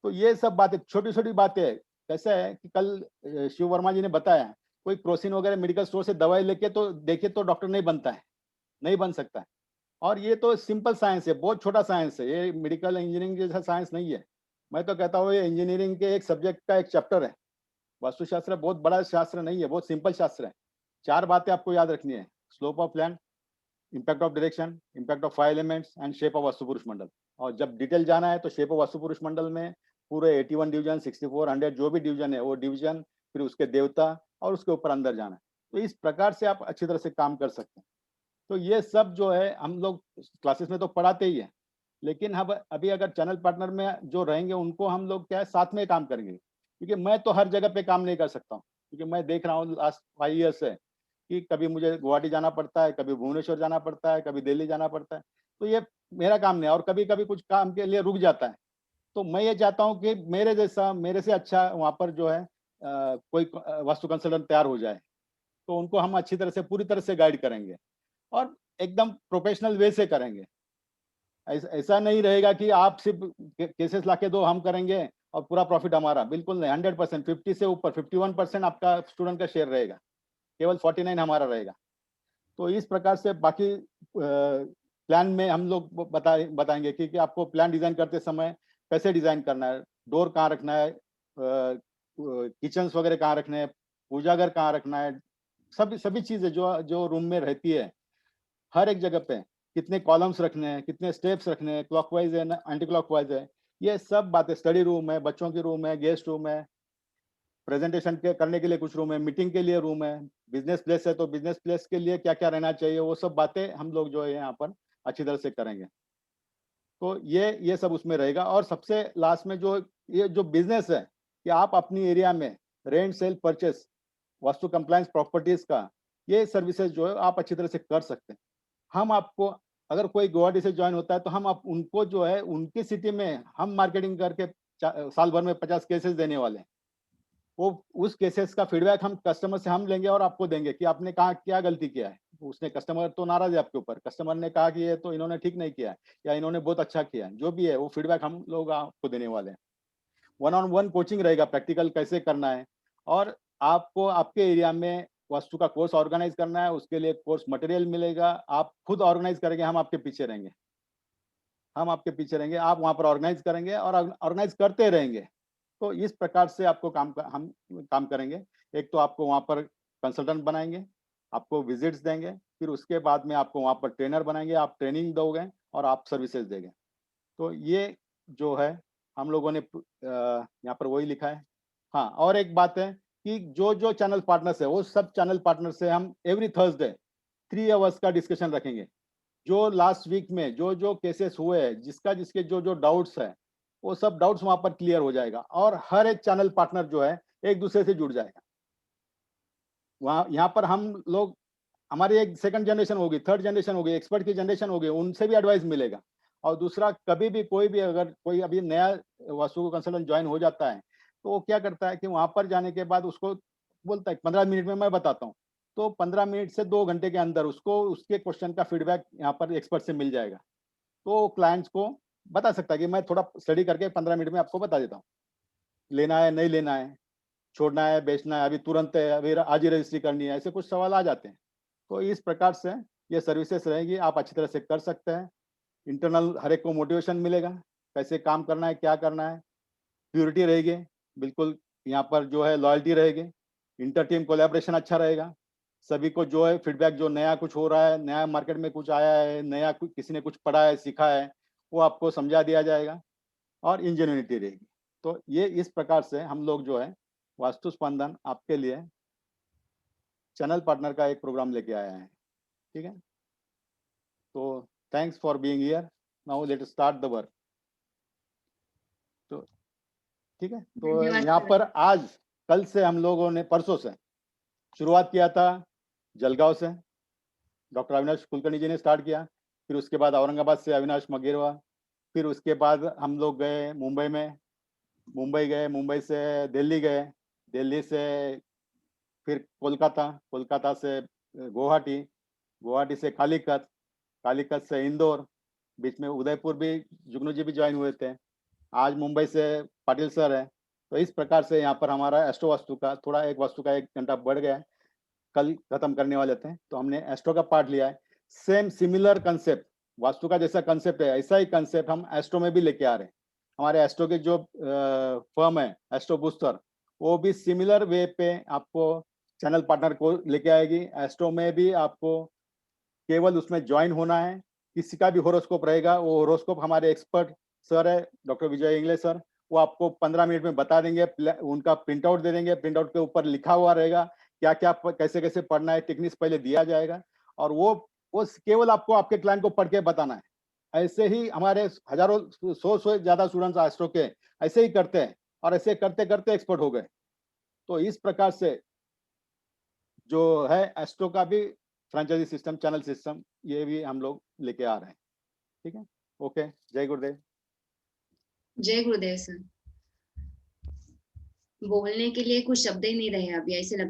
तो ये सब बातें छोटी छोटी बातें है। कैसा है कि कल शिव वर्मा जी ने बताया, कोई क्रोसिन वगैरह मेडिकल स्टोर से दवाई लेके तो देखे तो डॉक्टर नहीं बनता है, नहीं बन सकता है। और ये तो सिंपल साइंस है, बहुत छोटा साइंस है, ये मेडिकल इंजीनियरिंग जैसा साइंस नहीं है। मैं तो कहता हूँ ये इंजीनियरिंग के एक सब्जेक्ट का एक चैप्टर है। वास्तुशास्त्र बहुत बड़ा शास्त्र नहीं है, बहुत सिंपल शास्त्र है। 4 बातें आपको याद रखनी है, slope of land, impact of direction, impact of 5 elements and shape of vastu पुरुष मंडल। और जब डिटेल जाना है तो शेप ऑफ वास्तु पुरुष मंडल में पूरे 81 डिवीजन, 64, 100 जो भी डिवीजन है वो डिवीजन, फिर उसके देवता और उसके ऊपर अंदर जाना है। तो इस प्रकार से आप अच्छी तरह से काम कर सकते हैं। तो ये सब जो है हम लोग क्लासेस में तो पढ़ाते ही है, लेकिन अब अभी अगर चैनल पार्टनर में जो रहेंगे उनको हम लोग क्या है साथ में काम करेंगे, क्योंकि मैं तो हर जगह पे काम नहीं कर सकता हूँ, क्योंकि मैं देख रहा हूँ लास्ट 5 ईयर्स से कि कभी मुझे गुवाहाटी जाना पड़ता है, कभी भुवनेश्वर जाना पड़ता है, कभी दिल्ली जाना पड़ता है। तो ये मेरा काम नहीं है और कभी-कभी कुछ काम के लिए रुक जाता है। तो मैं ये चाहता हूँ कि मेरे जैसा, मेरे से अच्छा वहाँ पर जो है कोई वास्तु कंसल्टेंट तैयार हो जाए, तो उनको हम अच्छी तरह से पूरी तरह से गाइड करेंगे और एकदम प्रोफेशनल वे से करेंगे। ऐसा नहीं रहेगा कि आप सिर्फ केसेस लाके दो, हम करेंगे और पूरा प्रॉफिट हमारा, बिल्कुल नहीं। 100% 50 से ऊपर 51% आपका स्टूडेंट का शेयर रहेगा, केवल 49 हमारा रहेगा। तो इस प्रकार से बाकी प्लान में हम लोग बताएंगे कि आपको प्लान डिजाइन करते समय कैसे डिजाइन करना है, डोर कहाँ रखना है, किचन्स वगैरह कहाँ रखने हैं, पूजाघर कहाँ रखना है, सभी सभी चीजें जो जो रूम में रहती है हर एक जगह पे कितने कॉलम्स रखने हैं, कितने स्टेप्स रखने हैं, क्लॉकवाइज है ना एंटी क्लॉकवाइज है, ये सब बातें। स्टडी रूम है, बच्चों की रूम है, गेस्ट रूम है, प्रेजेंटेशन के करने के लिए कुछ रूम है, मीटिंग के लिए रूम है, बिजनेस प्लेस है तो बिजनेस प्लेस के लिए क्या क्या रहना चाहिए, वो सब बातें हम लोग जो है यहाँ पर अच्छी तरह से करेंगे। तो ये सब उसमें रहेगा। और सबसे लास्ट में जो ये जो बिजनेस है कि आप अपनी एरिया में rent sale purchase vastu compliance properties का ये सर्विसेज जो है आप अच्छी तरह से कर सकते हैं। हम आपको, अगर कोई गुवाहाटी से ज्वाइन होता है तो हम आप उनको जो है उनकी सिटी में हम मार्केटिंग करके साल भर में 50 केसेस देने वाले हैं। वो उस केसेस का फीडबैक हम कस्टमर से हम लेंगे और आपको देंगे कि आपने कहा क्या गलती किया है। उसने, कस्टमर तो नाराज है आपके ऊपर, कस्टमर ने कहा कि ये तो इन्होंने ठीक नहीं किया है या इन्होंने बहुत अच्छा किया है, जो भी है वो फीडबैक हम लोग आपको देने वाले हैं। 1-on-1 कोचिंग रहेगा, प्रैक्टिकल कैसे करना है। और आपको आपके एरिया में वास्तु का कोर्स ऑर्गेनाइज करना है, उसके लिए कोर्स मटेरियल मिलेगा, आप खुद ऑर्गेनाइज करेंगे, हम आपके पीछे रहेंगे। हम आपके पीछे रहेंगे, आप वहाँ पर ऑर्गेनाइज करेंगे और ऑर्गेनाइज करते रहेंगे। तो इस प्रकार से आपको हम काम करेंगे। एक तो आपको वहाँ पर कंसल्टेंट बनाएंगे, आपको विजिट्स देंगे, फिर उसके बाद में आपको वहाँ पर ट्रेनर बनाएंगे, आप ट्रेनिंग दोगे और आप सर्विसेज देंगे। तो ये जो है हम लोगों ने यहाँ पर वही लिखा है। हाँ, और एक बात है कि जो जो चैनल पार्टनर्स है वो सब चैनल पार्टनर से हम एवरी थर्सडे 3 आवर्स का डिस्कशन रखेंगे। जो लास्ट वीक में जो जो केसेस हुए हैं, जिसका जिसके जो जो डाउट्स है, वो सब डाउट्स वहां पर क्लियर हो जाएगा और हर एक चैनल पार्टनर जो है एक दूसरे से जुड़ जाएगा। वहाँ यहाँ पर हम लोग, हमारी एक सेकंड जनरेशन होगी, थर्ड जनरेशन होगी, एक्सपर्ट की जनरेशन होगी, उनसे भी एडवाइस मिलेगा। और दूसरा, कभी भी कोई भी अगर कोई अभी नया वास्तु कंसल्टेंट ज्वाइन हो जाता है तो वो क्या करता है कि वहां पर जाने के बाद उसको बोलता है 15 मिनट में मैं बताता हूँ। तो 15 मिनट से 2 घंटे के अंदर उसको उसके क्वेश्चन का फीडबैक यहाँ पर एक्सपर्ट से मिल जाएगा। तो क्लाइंट्स को बता सकता है कि मैं थोड़ा स्टडी करके 15 मिनट में आपको बता देता हूँ, लेना है नहीं लेना है, छोड़ना है बेचना है, अभी तुरंत है, अभी आज ही रजिस्ट्री करनी है, ऐसे कुछ सवाल आ जाते हैं। तो इस प्रकार से ये सर्विसेज रहेगी, आप अच्छी तरह से कर सकते हैं। इंटरनल हर एक को मोटिवेशन मिलेगा, कैसे काम करना है, क्या करना है, प्योरिटी रहेगी, बिल्कुल यहाँ पर जो है लॉयल्टी रहेगी, इंटर टीम कोलैबोरेशन अच्छा रहेगा। सभी को जो है फीडबैक, जो नया कुछ हो रहा है, नया मार्केट में कुछ आया है, नया किसी ने कुछ पढ़ा है, सीखा है, वो आपको समझा दिया जाएगा और इंजेन्युइनिटी रहेगी। तो ये इस प्रकार से हम लोग जो है वास्तु स्पंदन आपके लिए चैनल पार्टनर का एक प्रोग्राम लेके आया है। ठीक है, तो thanks for being here. Now let us start the work. तो ठीक है, तो धन्यवाद यहाँ सर। पर आज कल से हम लोगों ने, परसों से शुरुआत किया था जलगांव से, डॉक्टर अविनाश कुलकर्णी जी ने स्टार्ट किया। फिर उसके बाद औरंगाबाद से अविनाश मगेरवा, फिर उसके बाद हम लोग गए मुंबई में, मुंबई गए, मुंबई से दिल्ली गए, दिल्ली से फिर कोलकाता, कोलकाता से गुवाहाटी, गुवाहाटी से कालीकत, कालीकत से इंदौर, बीच में उदयपुर भी जुगनू जी भी ज्वाइन हुए थे। आज मुंबई से पाटिल सर है। तो इस प्रकार से यहाँ पर हमारा एस्ट्रो वास्तु का थोड़ा एक वास्तु का 1 घंटा बढ़ गया है, कल खत्म करने वाले थे, तो हमने एस्ट्रो का पार्ट लिया है। सेम सिमिलर कंसेप्ट, वास्तु का जैसा कंसेप्ट है ऐसा ही कंसेप्ट हम एस्ट्रो में भी लेके आ रहे हैं। हमारे एस्ट्रो के जो फर्म है एस्ट्रो बूस्टर, वो भी सिमिलर वे पे आपको चैनल पार्टनर को लेके आएगी। एस्ट्रो में भी आपको केवल उसमें ज्वाइन होना है, किसी का भी होरोस्कोप रहेगा, वो होरोस्कोप हमारे एक्सपर्ट सर है डॉक्टर विजय इंगले सर, वो आपको 15 मिनट में बता देंगे, उनका प्रिंट आउट दे देंगे, प्रिंट आउट के ऊपर लिखा हुआ रहेगा क्या क्या कैसे कैसे पढ़ना है, टेक्निक्स पहले दिया जाएगा और वो केवल आपको आपके क्लाइंट को पढ़ के बताना है। ऐसे ही हमारे हजारों सौ से ज्यादा स्टूडेंट्स एस्ट्रो के ऐसे ही करते हैं और ऐसे करते करते एक्सपर्ट हो गए। तो इस प्रकार से जो है एस्ट्रो का भी फ्रेंचाइजी सिस्टम, चैनल सिस्टम, ये भी हम लोग लेके आ रहे हैं। ठीक है, ओके, जय गुरुदेव। जय गुरुदेव सर। बोलने के लिए कुछ शब्द ही नहीं रहे अभी, ऐसे लग